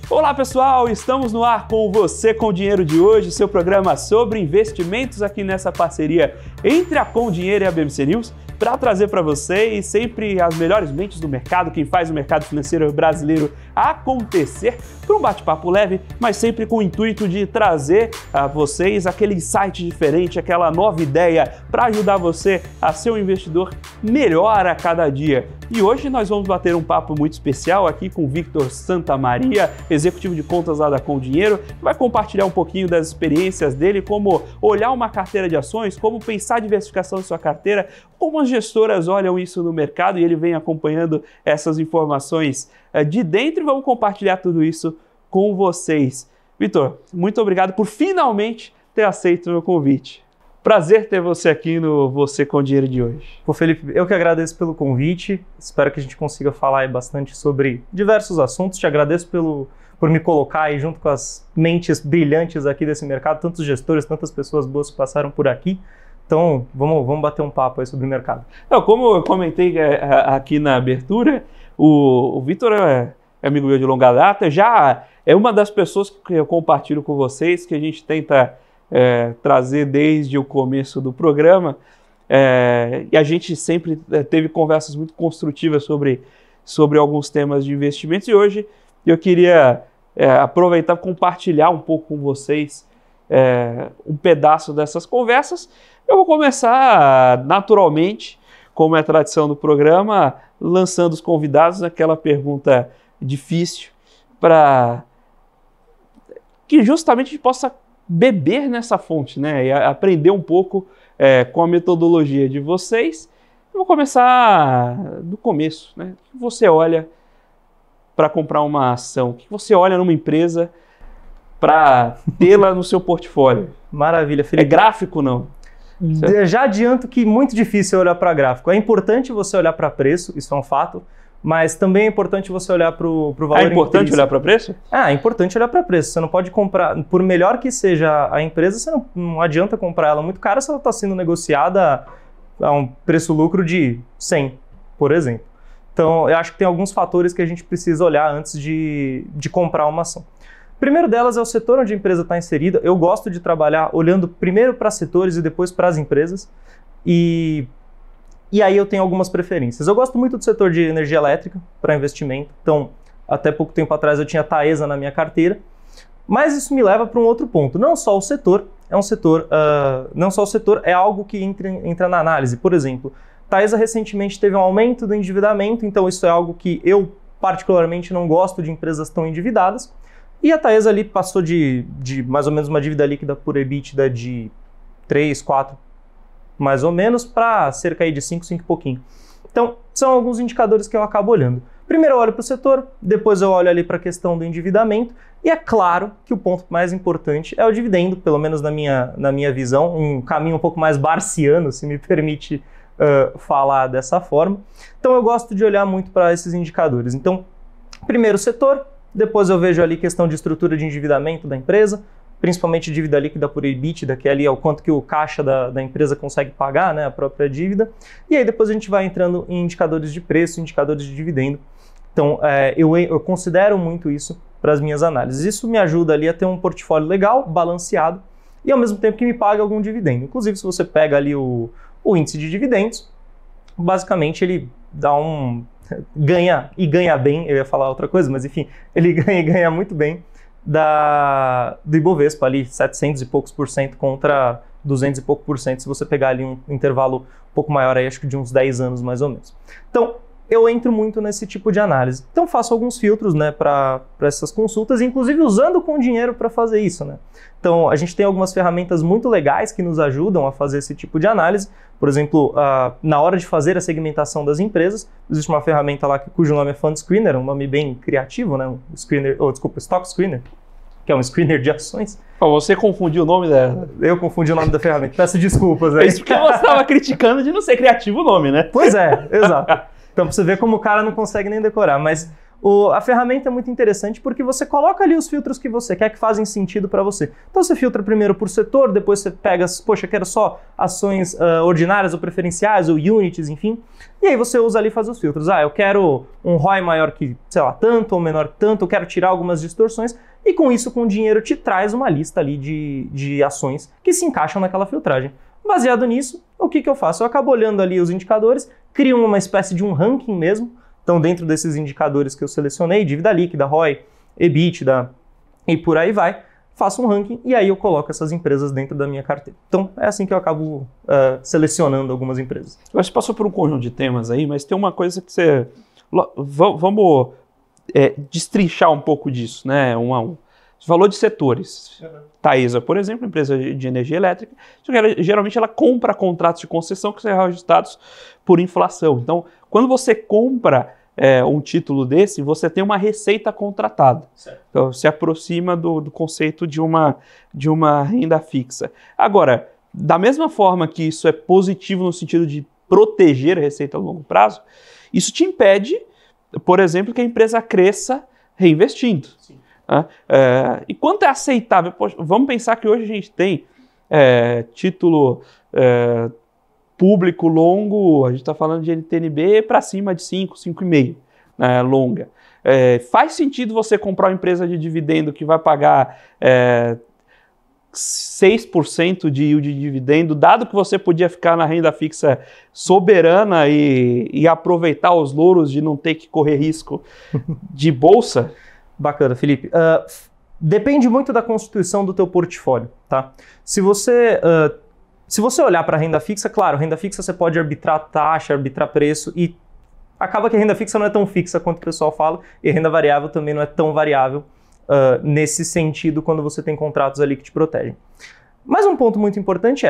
Olá pessoal, estamos no ar com Você com Dinheiro de hoje, seu programa sobre investimentos aqui nessa parceria entre a Com Dinheiro e a BMC News, para trazer para vocês sempre as melhores mentes do mercado, quem faz o mercado financeiro brasileiro acontecer, para um bate-papo leve, mas sempre com o intuito de trazer a vocês aquele insight diferente, aquela nova ideia para ajudar você a ser um investidor melhor a cada dia. E hoje nós vamos bater um papo muito especial aqui com o Victor Santamaria, executivo de contas lá da Com Dinheiro, que vai compartilhar um pouquinho das experiências dele, como olhar uma carteira de ações, como pensar a diversificação de sua carteira, como as gestoras olham isso no mercado, e ele vem acompanhando essas informações de dentro, e vamos compartilhar tudo isso com vocês. Victor, muito obrigado por finalmente ter aceito o meu convite. Prazer ter você aqui no Você com Dinheiro de hoje. Pô, Felipe, eu que agradeço pelo convite, espero que a gente consiga falar aí bastante sobre diversos assuntos, te agradeço por me colocar aí junto com as mentes brilhantes aqui desse mercado, tantos gestores, tantas pessoas boas que passaram por aqui, então vamos bater um papo aí sobre o mercado. Como eu comentei aqui na abertura, o Victor é amigo meu de longa data, já é uma das pessoas que eu compartilho com vocês, que a gente tenta trazer desde o começo do programa, e a gente sempre teve conversas muito construtivas sobre alguns temas de investimentos, e hoje eu queria aproveitar e compartilhar um pouco com vocês um pedaço dessas conversas. Eu vou começar naturalmente, como é a tradição do programa, lançando os convidados naquela pergunta difícil, para que justamente a gente possa beber nessa fonte, né? E aprender um pouco com a metodologia de vocês. Eu vou começar do começo, né? O que você olha para comprar uma ação? O que você olha numa empresa para tê-la no seu portfólio? Maravilha, Felipe. É gráfico, não? Já adianto que é muito difícil olhar para gráfico. É importante você olhar para preço, isso é um fato, mas também é importante você olhar para o valor intrínseco. É importante olhar para preço? É importante olhar para preço. Você não pode comprar, por melhor que seja a empresa, você não adianta comprar ela muito cara se ela está sendo negociada a um preço-lucro de 100, por exemplo. Então, eu acho que tem alguns fatores que a gente precisa olhar antes de comprar uma ação. O primeiro delas é o setor onde a empresa está inserida. Eu gosto de trabalhar olhando primeiro para setores e depois para as empresas. E aí eu tenho algumas preferências. Eu gosto muito do setor de energia elétrica para investimento. Então, até pouco tempo atrás eu tinha Taesa na minha carteira. Mas isso me leva para um outro ponto. Não só o setor é algo que entra na análise. Por exemplo, Taesa recentemente teve um aumento do endividamento, então isso é algo que eu particularmente não gosto de empresas tão endividadas. E a Taesa ali passou de mais ou menos uma dívida líquida por EBITDA de 3, 4, mais ou menos, para cerca aí de 5 e pouquinho. Então, são alguns indicadores que eu acabo olhando. Primeiro eu olho para o setor, depois eu olho ali para a questão do endividamento, e é claro que o ponto mais importante é o dividendo, pelo menos na minha visão, um caminho um pouco mais barciano, se me permite falar dessa forma. Então eu gosto de olhar muito para esses indicadores. Então, primeiro o setor, depois eu vejo ali questão de estrutura de endividamento da empresa, principalmente dívida líquida por EBITDA, que ali é o quanto que o caixa da empresa consegue pagar, né, a própria dívida. E aí depois a gente vai entrando em indicadores de preço, indicadores de dividendo. Então eu considero muito isso para as minhas análises. Isso me ajuda ali a ter um portfólio legal, balanceado, e ao mesmo tempo que me paga algum dividendo. Inclusive, se você pega ali o índice de dividendos, basicamente ele dá ganha bem, eu ia falar outra coisa, mas enfim, ele ganha muito bem do Ibovespa ali, 700 e poucos % contra 200 e pouco % se você pegar ali um intervalo um pouco maior aí, acho que de uns 10 anos mais ou menos. Então, eu entro muito nesse tipo de análise. Então, faço alguns filtros, né, para essas consultas, inclusive usando Com Dinheiro para fazer isso, né. Então, a gente tem algumas ferramentas muito legais que nos ajudam a fazer esse tipo de análise. Por exemplo, na hora de fazer a segmentação das empresas, existe uma ferramenta lá cujo nome é Fund Screener, um nome bem criativo, né, Stock Screener, que é um screener de ações. Você confundiu o nome dela? Eu confundi o nome da ferramenta, peço desculpas aí. É isso porque você estava criticando de não ser criativo o nome, né? Pois é, exato. Então, pra você ver como o cara não consegue nem decorar. Mas A ferramenta é muito interessante porque você coloca ali os filtros que você quer que fazem sentido para você. Então você filtra primeiro por setor, depois você pega, poxa, quero só ações ordinárias ou preferenciais ou units, enfim. E aí você usa ali e faz os filtros. Eu quero um ROI maior que, sei lá, tanto ou menor que tanto, eu quero tirar algumas distorções. E com isso, com o dinheiro, te traz uma lista ali de ações que se encaixam naquela filtragem. Baseado nisso, o que eu faço? Eu acabo olhando ali os indicadores, crio uma espécie de um ranking mesmo. Então, dentro desses indicadores que eu selecionei, dívida líquida, ROI, EBITDA e por aí vai, faço um ranking e aí eu coloco essas empresas dentro da minha carteira. Então, é assim que eu acabo selecionando algumas empresas. Você passou por um conjunto de temas aí, mas tem uma coisa que você... Vamos destrinchar um pouco disso, né? Um a um. Você falou de setores. Taesa, por exemplo, empresa de energia elétrica, geralmente ela compra contratos de concessão que são ajustados por inflação. Então, quando você compra um título desse, você tem uma receita contratada. Certo. Então, se aproxima do conceito de uma renda fixa. Agora, da mesma forma que isso é positivo no sentido de proteger a receita a longo prazo, isso te impede, por exemplo, que a empresa cresça reinvestindo. Sim. E quanto é aceitável? Poxa, vamos pensar que hoje a gente tem título público longo, a gente está falando de NTNB para cima de 5,5 longa. Faz sentido você comprar uma empresa de dividendo que vai pagar 6% de yield de dividendo, dado que você podia ficar na renda fixa soberana e aproveitar os louros de não ter que correr risco de bolsa? Bacana, Felipe. Depende muito da constituição do teu portfólio, tá? Se você olhar para a renda fixa, claro, renda fixa você pode arbitrar taxa, arbitrar preço e acaba que a renda fixa não é tão fixa quanto o pessoal fala e a renda variável também não é tão variável nesse sentido quando você tem contratos ali que te protegem. Mas um ponto muito importante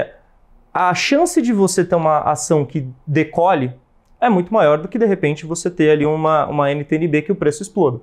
a chance de você ter uma ação que decole é muito maior do que de repente você ter ali uma NTNB que o preço exploda.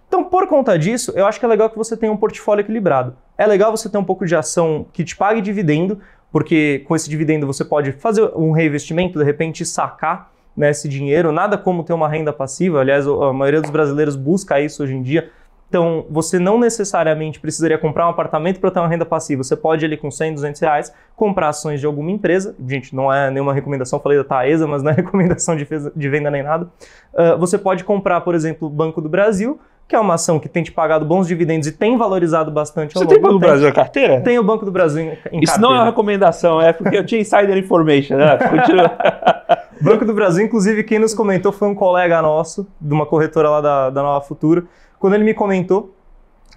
Então, por conta disso, eu acho que é legal que você tenha um portfólio equilibrado. É legal você ter um pouco de ação que te pague dividendo, porque com esse dividendo você pode fazer um reinvestimento, de repente sacar, né, esse dinheiro. Nada como ter uma renda passiva, aliás, a maioria dos brasileiros busca isso hoje em dia. Então, você não necessariamente precisaria comprar um apartamento para ter uma renda passiva. Você pode ali com 100, 200 reais comprar ações de alguma empresa. Gente, não é nenhuma recomendação, falei da Taesa, mas não é recomendação de venda nem nada. Você pode comprar, por exemplo, o Banco do Brasil, que é uma ação que tem te pagado bons dividendos e tem valorizado bastante ao longo do tempo. Você tem o Banco do Brasil na carteira? Tem o Banco do Brasil em carteira. Isso não é uma recomendação, é porque eu tinha insider information, né? Continua. Banco do Brasil, inclusive, quem nos comentou foi um colega nosso, de uma corretora lá da Nova Futura. Quando ele me comentou,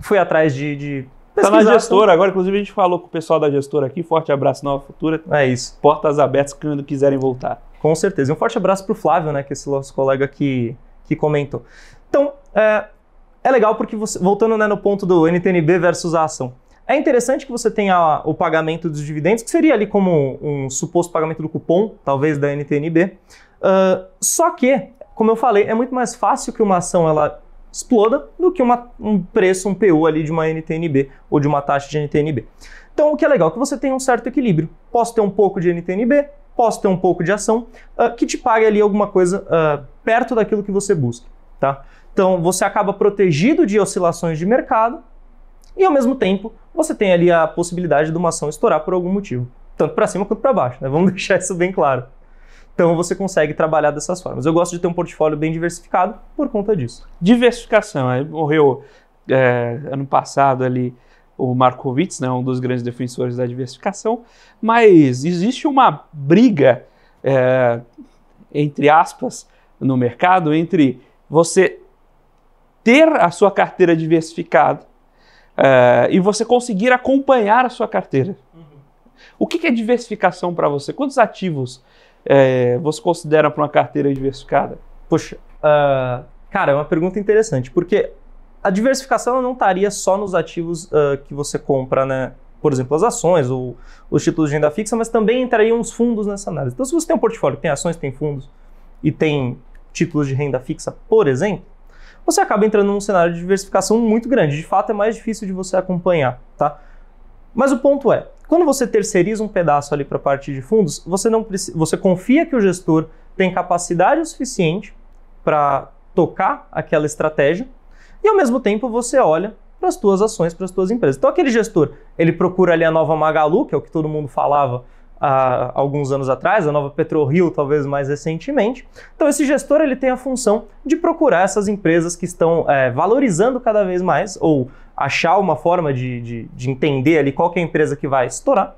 fui atrás de pesquisar. Tá na gestora, agora inclusive a gente falou com o pessoal da gestora aqui, forte abraço Nova Futura. É isso. Portas abertas quando quiserem voltar. Com certeza. E um forte abraço pro Flávio, né, que é esse nosso colega que comentou. Então, é legal porque, voltando, né, no ponto do NTNB versus a ação, é interessante que você tenha o pagamento dos dividendos, que seria ali como um suposto pagamento do cupom, talvez da NTNB. Só que, como eu falei, é muito mais fácil que uma ação ela exploda do que um preço, um PU ali de uma NTNB ou de uma taxa de NTNB. Então, o que é legal é que você tenha um certo equilíbrio. Posso ter um pouco de NTNB, posso ter um pouco de ação, que te pague ali alguma coisa perto daquilo que você busca, tá? Então, você acaba protegido de oscilações de mercado e, ao mesmo tempo, você tem ali a possibilidade de uma ação estourar por algum motivo. Tanto para cima quanto para baixo, né? Vamos deixar isso bem claro. Então, você consegue trabalhar dessas formas. Eu gosto de ter um portfólio bem diversificado por conta disso. Diversificação. Morreu ano passado ali o Markowitz, né, um dos grandes defensores da diversificação, mas existe uma briga, entre aspas, no mercado, entre você ter a sua carteira diversificada e você conseguir acompanhar a sua carteira. Uhum. O que é diversificação para você? Quantos ativos você considera para uma carteira diversificada? Poxa, cara, é uma pergunta interessante, porque a diversificação não estaria só nos ativos que você compra, né? Por exemplo, as ações ou os títulos de renda fixa, mas também entrariam os fundos nessa análise. Então, se você tem um portfólio que tem ações, tem fundos e tem títulos de renda fixa, por exemplo, você acaba entrando num cenário de diversificação muito grande. De fato, é mais difícil de você acompanhar, tá? Mas o ponto é, quando você terceiriza um pedaço ali para a parte de fundos, você confia que o gestor tem capacidade o suficiente para tocar aquela estratégia e ao mesmo tempo você olha para as tuas ações, para as tuas empresas. Então aquele gestor, ele procura ali a nova Magalu, que é o que todo mundo falava há alguns anos atrás, a nova PetroRio talvez mais recentemente. Então esse gestor, ele tem a função de procurar essas empresas que estão valorizando cada vez mais, ou achar uma forma de entender ali qual que é a empresa que vai estourar.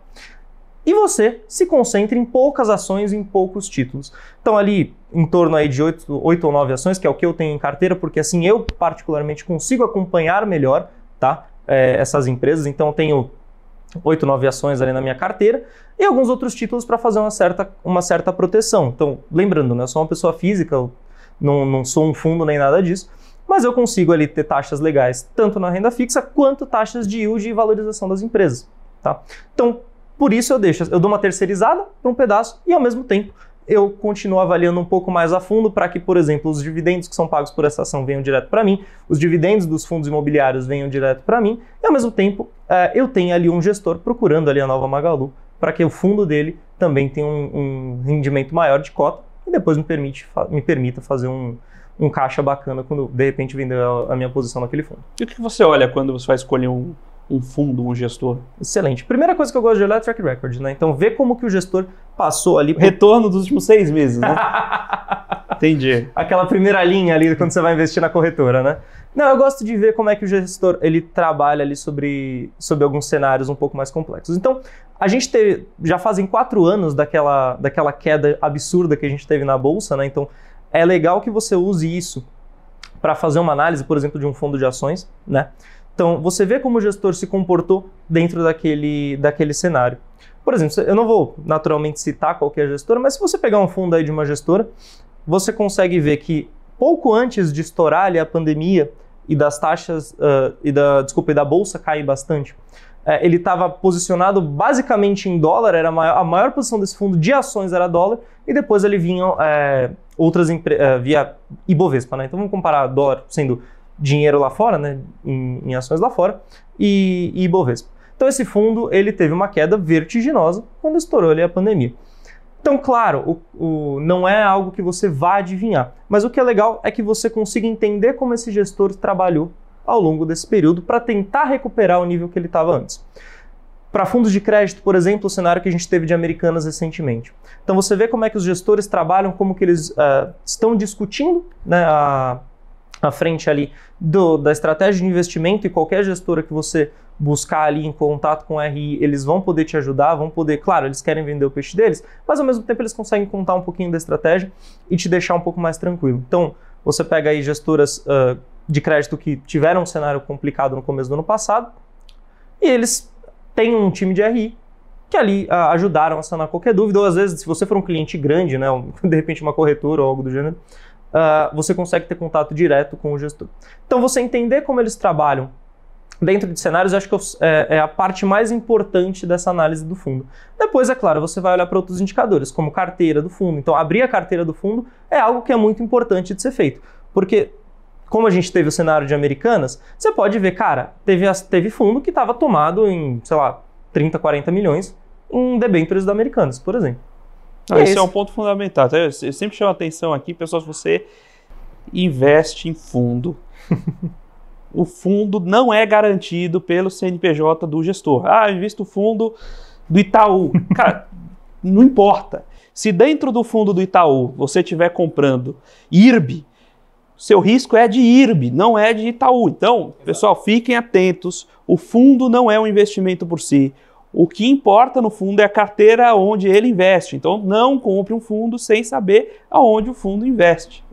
E você se concentra em poucas ações, em poucos títulos. Então ali em torno aí de 8 ou 9 ações, que é o que eu tenho em carteira, porque assim eu particularmente consigo acompanhar melhor, tá, essas empresas. Então eu tenho 8, 9 ações ali na minha carteira e alguns outros títulos para fazer uma certa proteção. Então, lembrando, né, eu sou uma pessoa física, eu não sou um fundo nem nada disso, mas eu consigo ali ter taxas legais tanto na renda fixa quanto taxas de yield e valorização das empresas, tá? Então, por isso eu dou uma terceirizada para um pedaço e ao mesmo tempo eu continuo avaliando um pouco mais a fundo para que, por exemplo, os dividendos que são pagos por essa ação venham direto para mim, os dividendos dos fundos imobiliários venham direto para mim, e ao mesmo tempo eu tenho ali um gestor procurando ali a nova Magalu para que o fundo dele também tenha um rendimento maior de cota e depois me permita fazer um caixa bacana quando de repente vender a minha posição naquele fundo. E o que você olha quando você vai escolher um fundo, um gestor? Excelente. Primeira coisa que eu gosto de olhar é track record, né? Então, ver como que o gestor passou ali... Retorno dos últimos 6 meses, né? Entendi. Aquela primeira linha ali quando você vai investir na corretora, né? Não, eu gosto de ver como é que o gestor ele trabalha ali sobre alguns cenários um pouco mais complexos. Então, a gente já fazem 4 anos daquela queda absurda que a gente teve na Bolsa, né? Então, é legal que você use isso para fazer uma análise, por exemplo, de um fundo de ações, né? Então, você vê como o gestor se comportou dentro daquele cenário. Por exemplo, eu não vou naturalmente citar qualquer gestora, mas se você pegar um fundo aí de uma gestora, você consegue ver que pouco antes de estourar ali a pandemia e das taxas, da bolsa cair bastante, ele estava posicionado basicamente em dólar, a maior posição desse fundo de ações era dólar, e depois ele vinham outras empresas, via Ibovespa, né? Então vamos comparar dólar sendo dinheiro lá fora, né, em ações lá fora, e Ibovespa. Então esse fundo ele teve uma queda vertiginosa quando estourou ali a pandemia. Então, claro, não é algo que você vá adivinhar, mas o que é legal é que você consiga entender como esse gestor trabalhou ao longo desse período para tentar recuperar o nível que ele estava antes. Para fundos de crédito, por exemplo, o cenário que a gente teve de Americanas recentemente. Então você vê como é que os gestores trabalham, como que eles estão discutindo, né, à frente ali da estratégia de investimento, e qualquer gestora que você buscar ali em contato com o RI, eles vão poder te ajudar, claro, eles querem vender o peixe deles, mas ao mesmo tempo eles conseguem contar um pouquinho da estratégia e te deixar um pouco mais tranquilo. Então, você pega aí gestoras de crédito que tiveram um cenário complicado no começo do ano passado, e eles têm um time de RI que ali ajudaram a sanar qualquer dúvida, ou às vezes, se você for um cliente grande, né, de repente uma corretora ou algo do gênero, você consegue ter contato direto com o gestor. Então, você entender como eles trabalham dentro de cenários, acho que é a parte mais importante dessa análise do fundo. Depois, é claro, você vai olhar para outros indicadores, como carteira do fundo. Então, abrir a carteira do fundo é algo que é muito importante de ser feito. Porque, como a gente teve o cenário de Americanas, você pode ver, cara, teve fundo que estava tomado em, sei lá, 30, 40 milhões em debêntures da Americanas, por exemplo. Esse é um ponto fundamental. Eu sempre chamo a atenção aqui, pessoal, se você investe em fundo, o fundo não é garantido pelo CNPJ do gestor. Eu invisto no fundo do Itaú. Cara, não importa. Se dentro do fundo do Itaú você estiver comprando IRB, seu risco é de IRB, não é de Itaú. Então, pessoal, fiquem atentos. O fundo não é um investimento por si. O que importa no fundo é a carteira onde ele investe. Então, não compre um fundo sem saber aonde o fundo investe.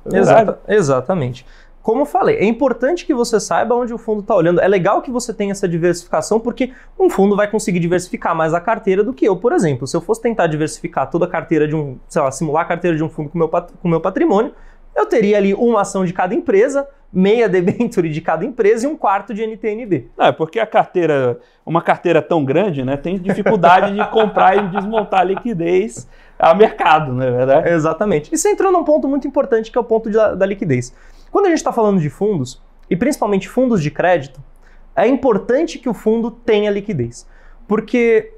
Exatamente. Como eu falei, é importante que você saiba onde o fundo está olhando. É legal que você tenha essa diversificação, porque um fundo vai conseguir diversificar mais a carteira do que eu, por exemplo. Se eu fosse tentar diversificar toda a carteira simular a carteira de um fundo com o meu patrimônio, eu teria ali uma ação de cada empresa, meia debenture de cada empresa e um quarto de NTNB. Porque uma carteira tão grande, né, tem dificuldade de comprar e desmontar a liquidez a mercado, não é verdade? Exatamente. E você entrou num ponto muito importante, que é o ponto da liquidez. Quando a gente está falando de fundos, e principalmente fundos de crédito, é importante que o fundo tenha liquidez. Porque,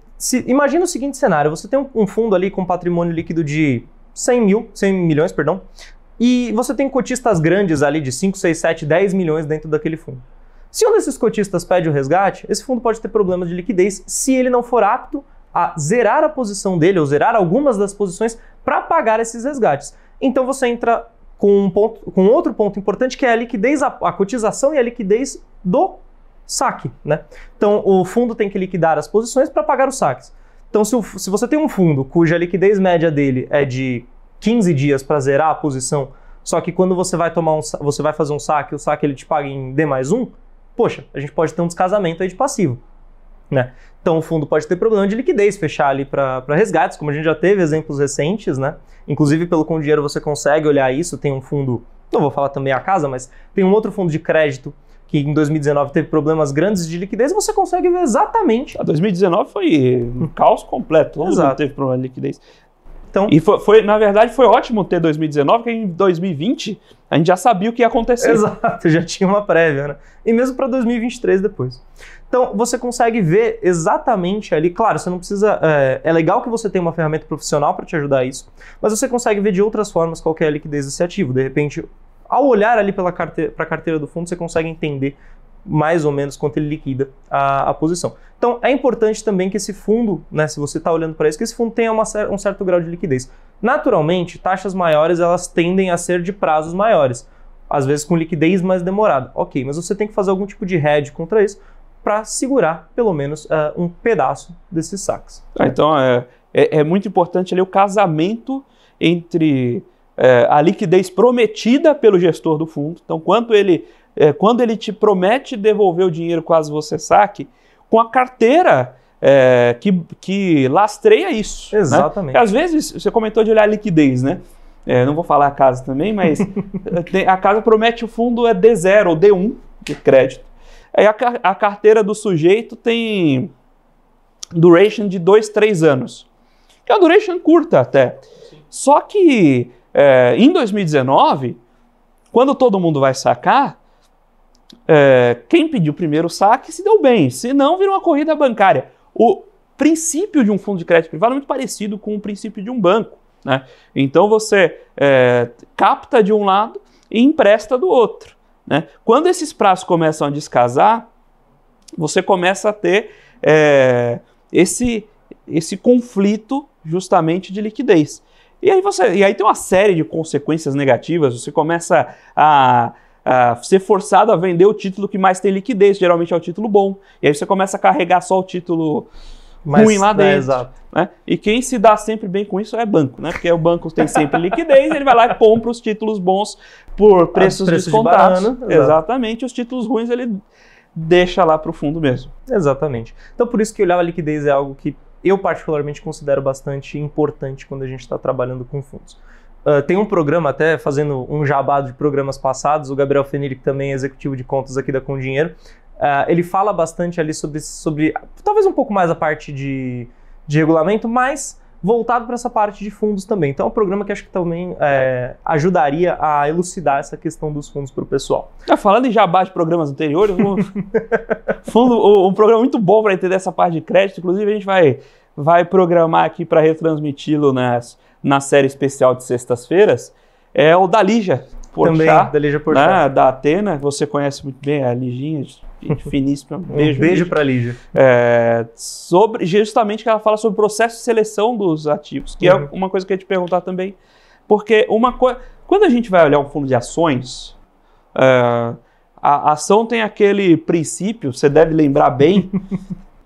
imagina o seguinte cenário, você tem um fundo ali com patrimônio líquido de 100 milhões, E você tem cotistas grandes ali de 5, 6, 7, 10 milhões dentro daquele fundo. Se um desses cotistas pede o resgate, esse fundo pode ter problemas de liquidez se ele não for apto a zerar a posição dele ou zerar algumas das posições para pagar esses resgates. Então você entra com outro ponto importante, que é a liquidez, a cotização e a liquidez do saque, né? Então o fundo tem que liquidar as posições para pagar os saques. Então se você tem um fundo cuja liquidez média dele é de 15 dias para zerar a posição, só que quando você vai fazer um saque, o saque ele te paga em D+1, poxa, a gente pode ter um descasamento aí de passivo, né? Então o fundo pode ter problema de liquidez, fechar ali para resgates, como a gente já teve exemplos recentes, né? Inclusive pelo Com Dinheiro você consegue olhar isso, tem um fundo, não vou falar também a casa, mas tem um outro fundo de crédito que em 2019 teve problemas grandes de liquidez, você consegue ver exatamente. A 2019 foi um caos completo, todo mundo teve problema de liquidez. Então, e na verdade foi ótimo ter 2019, porque em 2020 a gente já sabia o que ia acontecer. Exato, já tinha uma prévia, né? E mesmo para 2023 depois. Então você consegue ver exatamente ali, claro, você não precisa, é legal que você tenha uma ferramenta profissional para te ajudar a isso, mas você consegue ver de outras formas qual que é a liquidez desse ativo. De repente, ao olhar ali para a carteira do fundo, você consegue entender mais ou menos quanto ele liquida a posição. Então, é importante também que esse fundo, né, se você está olhando para isso, que esse fundo tenha um certo grau de liquidez. Naturalmente, taxas maiores, elas tendem a ser de prazos maiores, às vezes com liquidez mais demorada. Ok, mas você tem que fazer algum tipo de hedge contra isso para segurar, pelo menos, um pedaço desses saques. Então, é muito importante ali o casamento entre a liquidez prometida pelo gestor do fundo, então quando ele te promete devolver o dinheiro caso você saque, com a carteira que lastreia isso. Exatamente. Né? Às vezes, você comentou de olhar a liquidez, né? Não vou falar a casa também, mas a casa promete o fundo é D0 ou D1 de crédito. Aí a carteira do sujeito tem duration de 2, 3 anos. Que é uma duration curta até. Sim. Só que em 2019, quando todo mundo vai sacar, quem pediu primeiro o saque se deu bem, se não, vira uma corrida bancária. O princípio de um fundo de crédito privado é muito parecido com o princípio de um banco, né? Então você capta de um lado e empresta do outro, né? Quando esses prazos começam a descasar, você começa a ter esse conflito justamente de liquidez. E aí tem uma série de consequências negativas, você começa a ser forçado a vender o título que mais tem liquidez, geralmente é o título bom. E aí você começa a carregar só o título ruim lá dentro. Exato. Né? E quem se dá sempre bem com isso é banco, né? Porque o banco tem sempre liquidez, ele vai lá e compra os títulos bons por preços descontados. De banana, exatamente, os títulos ruins ele deixa lá para o fundo mesmo. Exatamente. Então por isso que olhar a liquidez é algo que eu particularmente considero bastante importante quando a gente está trabalhando com fundos. Tem um programa, até fazendo um jabá de programas passados, o Gabriel Fenili, que também é executivo de contas aqui da Com Dinheiro, ele fala bastante ali sobre talvez um pouco mais a parte de regulamento, mas voltado para essa parte de fundos também. Então é um programa que acho que também ajudaria a elucidar essa questão dos fundos para o pessoal. Falando em jabá de programas anteriores, um programa muito bom para entender essa parte de crédito, inclusive a gente vai programar aqui para retransmiti-lo na série especial de sextas-feiras, é o da Lígia Porchat. Também, da Lígia Porchat. Né, da Atena, você conhece muito bem a Liginha, gente finíssima. Um beijo para a Lígia. Sobre justamente que ela fala sobre o processo de seleção dos ativos, que é uma coisa que eu ia te perguntar também, porque quando a gente vai olhar um fundo de ações, a ação tem aquele princípio, você deve lembrar bem,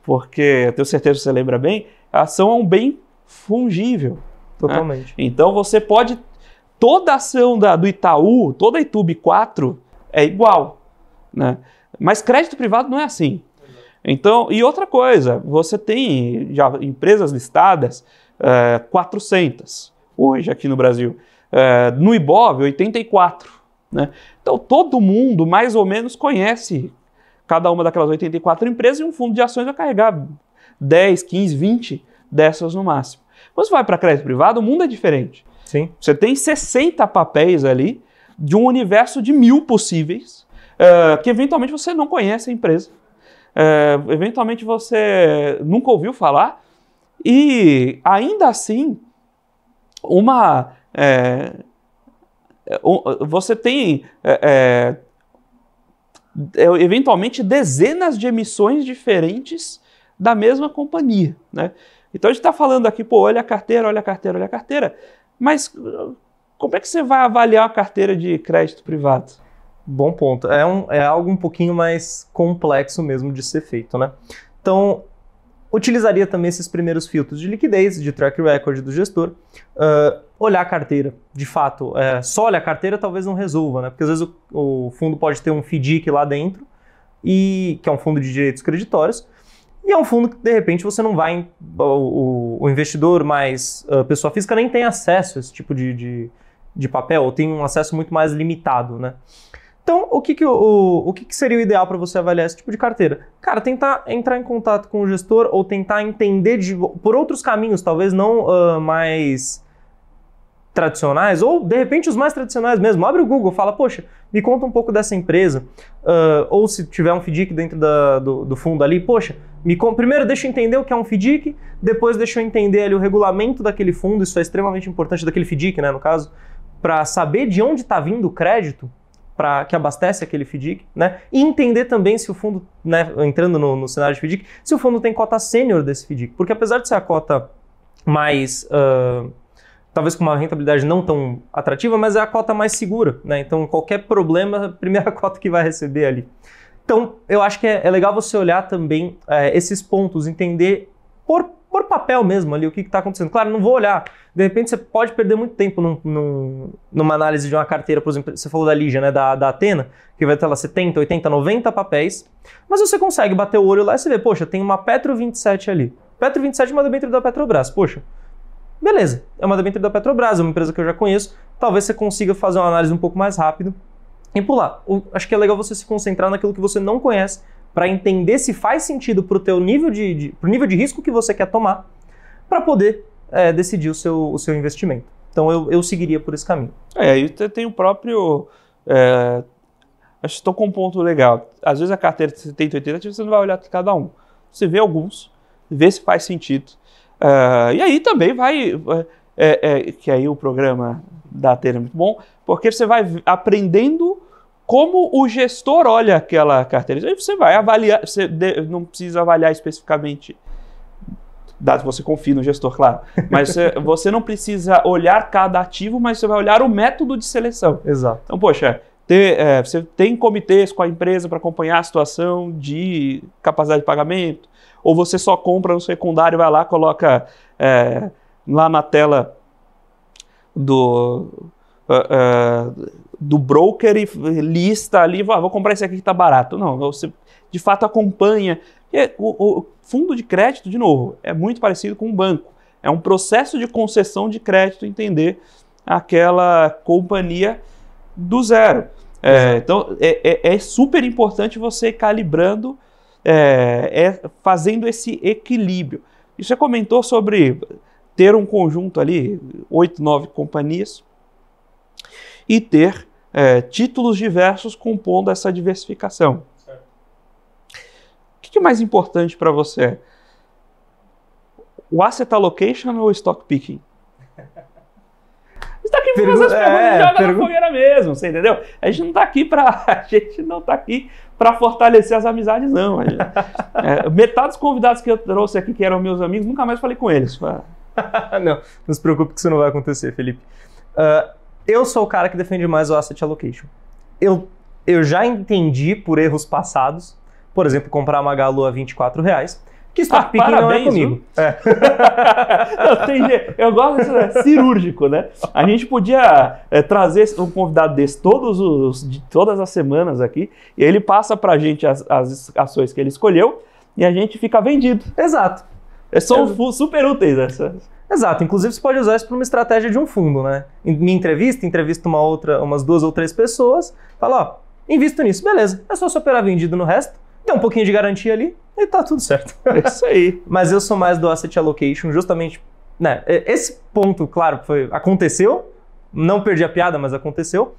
porque eu tenho certeza que você lembra bem, a ação é um bem fungível. Totalmente. Né? Então você pode... Toda a ação do Itaú, toda a Itube 4 é igual. Né? Mas crédito privado não é assim. Então, e outra coisa, você tem já empresas listadas 400 hoje aqui no Brasil. No Ibov, 84. Né? Então todo mundo mais ou menos conhece cada uma daquelas 84 empresas e um fundo de ações vai carregar 10, 15, 20 dessas no máximo. Quando você vai para crédito privado, o mundo é diferente. Sim. Você tem 60 papéis ali de um universo de 1000 possíveis, que eventualmente você não conhece a empresa, eventualmente você nunca ouviu falar, e ainda assim você tem eventualmente dezenas de emissões diferentes da mesma companhia, né? Então a gente está falando aqui, pô, olha a carteira, olha a carteira, olha a carteira, mas como é que você vai avaliar a carteira de crédito privado? Bom ponto. É algo um pouquinho mais complexo mesmo de ser feito, né? Então, utilizaria também esses primeiros filtros de liquidez, de track record do gestor, olhar a carteira. De fato, só olhar a carteira talvez não resolva, né? Porque às vezes o fundo pode ter um FDIC lá dentro, que é um fundo de direitos creditórios, e é um fundo que, de repente, você não vai... O investidor mais pessoa física nem tem acesso a esse tipo de papel, ou tem um acesso muito mais limitado, né? Então, o que seria o ideal para você avaliar esse tipo de carteira? Cara, tentar entrar em contato com o gestor ou tentar entender por outros caminhos, talvez não mais tradicionais, ou de repente os mais tradicionais mesmo. Abre o Google, fala, poxa, me conta um pouco dessa empresa, ou se tiver um FDIC dentro do fundo ali, poxa, primeiro deixa eu entender o que é um FDIC, depois deixa eu entender ali o regulamento daquele fundo, isso é extremamente importante, daquele FDIC, né, no caso, para saber de onde está vindo o crédito que abastece aquele FDIC, né? E entender também se o fundo, né, entrando no cenário de FDIC, se o fundo tem cota sênior desse FDIC. Porque apesar de ser a cota mais, talvez com uma rentabilidade não tão atrativa, mas é a cota mais segura, né? Então qualquer problema, a primeira cota que vai receber ali. Então eu acho que é legal você olhar também esses pontos, entender por papel mesmo ali o que está acontecendo. Claro, não vou olhar. De repente você pode perder muito tempo numa análise de uma carteira, por exemplo, você falou da Ligia, né, da Athena, que vai ter lá 70, 80, 90 papéis, mas você consegue bater o olho lá e você vê, poxa, tem uma Petro 27 ali. Petro 27 é uma debênture da Petrobras, poxa, beleza, é uma debênture da Petrobras, é uma empresa que eu já conheço, talvez você consiga fazer uma análise um pouco mais rápido e pular. Acho que é legal você se concentrar naquilo que você não conhece, para entender se faz sentido para o teu nível pro nível de risco que você quer tomar, para poder decidir o seu investimento. Então eu seguiria por esse caminho. Aí tem o próprio... acho que estou com um ponto legal. Às vezes a carteira de 70, 80, você não vai olhar cada um. Você vê alguns, vê se faz sentido. E aí também vai... que aí o programa da Athena é muito bom, porque você vai aprendendo como o gestor olha aquela carteira. Aí você vai avaliar, você não precisa avaliar especificamente, dado que você confie no gestor, claro, mas você não precisa olhar cada ativo, mas você vai olhar o método de seleção. Exato. Então, poxa, você tem comitês com a empresa para acompanhar a situação de capacidade de pagamento, ou você só compra no secundário, vai lá, coloca lá na tela do broker e lista ali, vou comprar esse aqui que está barato. Não, você de fato acompanha. O fundo de crédito, de novo, é muito parecido com um banco. É um processo de concessão de crédito, entender aquela companhia do zero. Então, é super importante você ir calibrando, fazendo esse equilíbrio. E você comentou sobre ter um conjunto ali, 8, 9 companhias, e ter títulos diversos compondo essa diversificação. Certo. O que é mais importante para você? O asset allocation ou o stock picking? Você está aqui para fazer as perguntas e joga na fogueira mesmo, você entendeu? A gente não está aqui para fortalecer as amizades, não. Metade dos convidados que eu trouxe aqui, que eram meus amigos, nunca mais falei com eles. Não se preocupe que isso não vai acontecer, Felipe. Eu sou o cara que defende mais o asset allocation. Eu já entendi por erros passados, por exemplo, comprar uma Magalu a R$24, que stock picking não é comigo. Eu gosto disso, cirúrgico, né? A gente podia trazer um convidado desse todas as semanas aqui, e ele passa pra gente as ações que ele escolheu, e a gente fica vendido. Exato. São super úteis essas. Exato, inclusive você pode usar isso para uma estratégia de um fundo, né? Em entrevista umas 2 ou 3 pessoas, fala, invisto nisso, beleza, é só você operar vendido no resto, tem um pouquinho de garantia ali e tá tudo certo. É isso aí. Mas eu sou mais do asset allocation, justamente, né? Esse ponto, claro, aconteceu, não perdi a piada, mas aconteceu,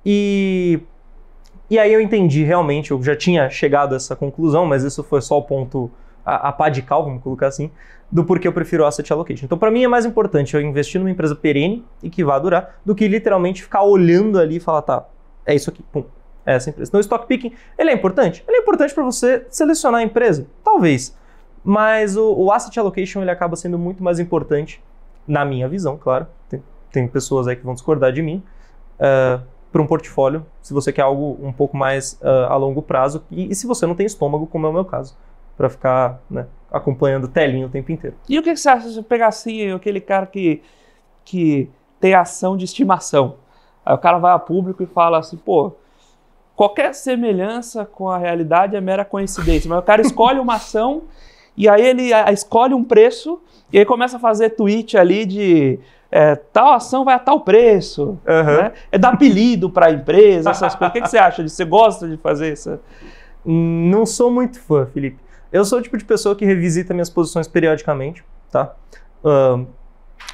e aí eu entendi realmente, eu já tinha chegado a essa conclusão, mas isso foi só o ponto a pá de cal, vamos colocar assim, do porquê eu prefiro asset allocation. Então, para mim, é mais importante eu investir numa empresa perene e que vá durar, do que literalmente ficar olhando ali e falar, tá, é isso aqui, pum, é essa empresa. Então, o stock picking, ele é importante? Ele é importante para você selecionar a empresa? Talvez. Mas o asset allocation, ele acaba sendo muito mais importante, na minha visão, claro. Tem pessoas aí que vão discordar de mim, para um portfólio, se você quer algo um pouco mais a longo prazo, e se você não tem estômago, como é o meu caso, para ficar, né, acompanhando telinha o tempo inteiro. E o que você acha se você pegar assim, aquele cara que tem ação de estimação? Aí o cara vai a público e fala assim, pô, qualquer semelhança com a realidade é mera coincidência, mas o cara escolhe uma ação e aí ele escolhe um preço e aí começa a fazer tweet ali de tal ação vai a tal preço, né? É dar apelido para a empresa, essas coisas. O que você acha disso? Você gosta de fazer isso? Não sou muito fã, Felipe. Eu sou o tipo de pessoa que revisita minhas posições periodicamente, tá?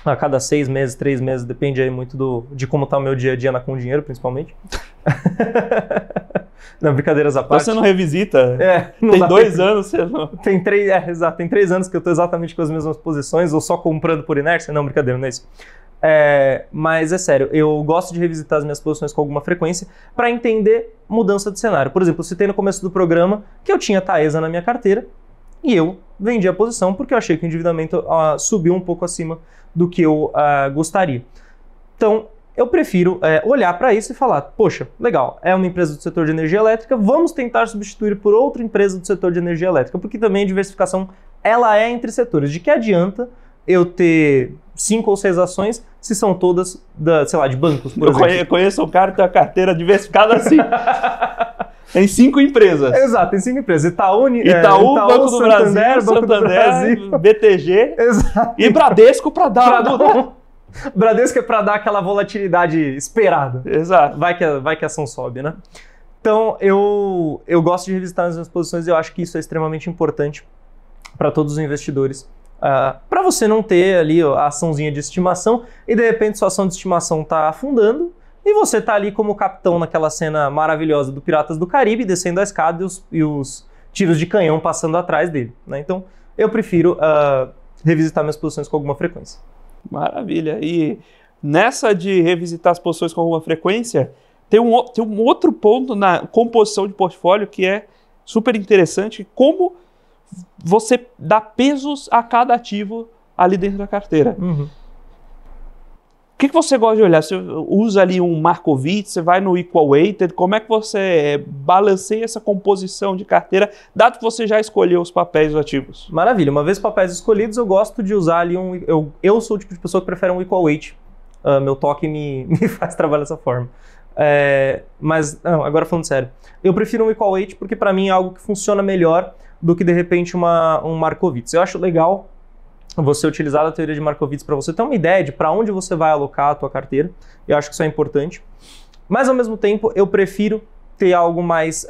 A cada 6 meses, 3 meses, depende aí muito de como tá o meu dia a dia com o dinheiro, principalmente. Não, brincadeiras à parte. Você não revisita? Não tem 2 anos, você não... Tem 3 anos que eu tô exatamente com as mesmas posições, ou só comprando por inércia? Não, brincadeira, não é isso. Mas é sério, eu gosto de revisitar as minhas posições com alguma frequência para entender mudança de cenário. Por exemplo, eu citei no começo do programa que eu tinha Taesa na minha carteira e eu vendi a posição porque eu achei que o endividamento subiu um pouco acima do que eu gostaria. Então, eu prefiro olhar para isso e falar, poxa, legal, é uma empresa do setor de energia elétrica, vamos tentar substituir por outra empresa do setor de energia elétrica, porque também a diversificação, ela é entre setores. De que adianta eu ter 5 ou 6 ações se são todas, de bancos, por exemplo? Eu conheço um cara que tem uma carteira diversificada assim. Tem 5 empresas. Exato, tem 5 empresas. Itaú, Banco do Santander, Brasil, Banco do Brasil, BTG. Exato. E Bradesco para dar. Bradesco é para dar aquela volatilidade esperada. Exato. Vai que a ação sobe, né? Então, eu gosto de revisitar as minhas posições e eu acho que isso é extremamente importante para todos os investidores. Para você não ter ali a açãozinha de estimação e de repente sua ação de estimação está afundando e você está ali como capitão naquela cena maravilhosa do Piratas do Caribe, descendo a escada e os tiros de canhão passando atrás dele, né? Então, eu prefiro revisitar minhas posições com alguma frequência. Maravilha. E nessa de revisitar as posições com alguma frequência, tem um outro ponto na composição de portfólio que é super interessante, como você dá pesos a cada ativo ali dentro da carteira. Uhum. O que você gosta de olhar? Você usa ali um Markowitz, você vai no Equal Weighted, como é que você balanceia essa composição de carteira, dado que você já escolheu os papéis ativos? Maravilha. Uma vez papéis escolhidos, eu gosto de usar ali eu sou o tipo de pessoa que prefere um Equal Weight. Meu toque me faz trabalhar dessa forma. Mas, não, agora falando sério, eu prefiro um Equal Weight porque para mim é algo que funciona melhor do que de repente um Markowitz. Eu acho legal você utilizar a teoria de Markowitz para você ter uma ideia de para onde você vai alocar a tua carteira. Eu acho que isso é importante. Mas ao mesmo tempo eu prefiro ter algo mais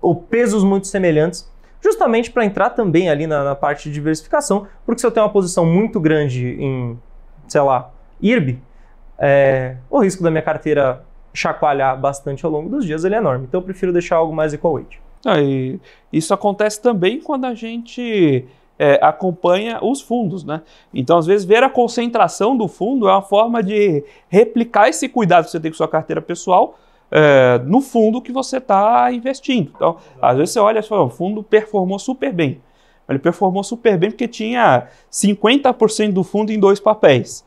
ou pesos muito semelhantes, justamente para entrar também ali na parte de diversificação, porque se eu tenho uma posição muito grande em, sei lá, IRB, o risco da minha carteira chacoalhar bastante ao longo dos dias ele é enorme. Então eu prefiro deixar algo mais equal weight. E isso acontece também quando a gente acompanha os fundos, né? Então, às vezes, ver a concentração do fundo é uma forma de replicar esse cuidado que você tem com sua carteira pessoal no fundo que você está investindo. Então, às vezes você olha e fala, o fundo performou super bem. Ele performou super bem porque tinha 50% do fundo em 2 papéis.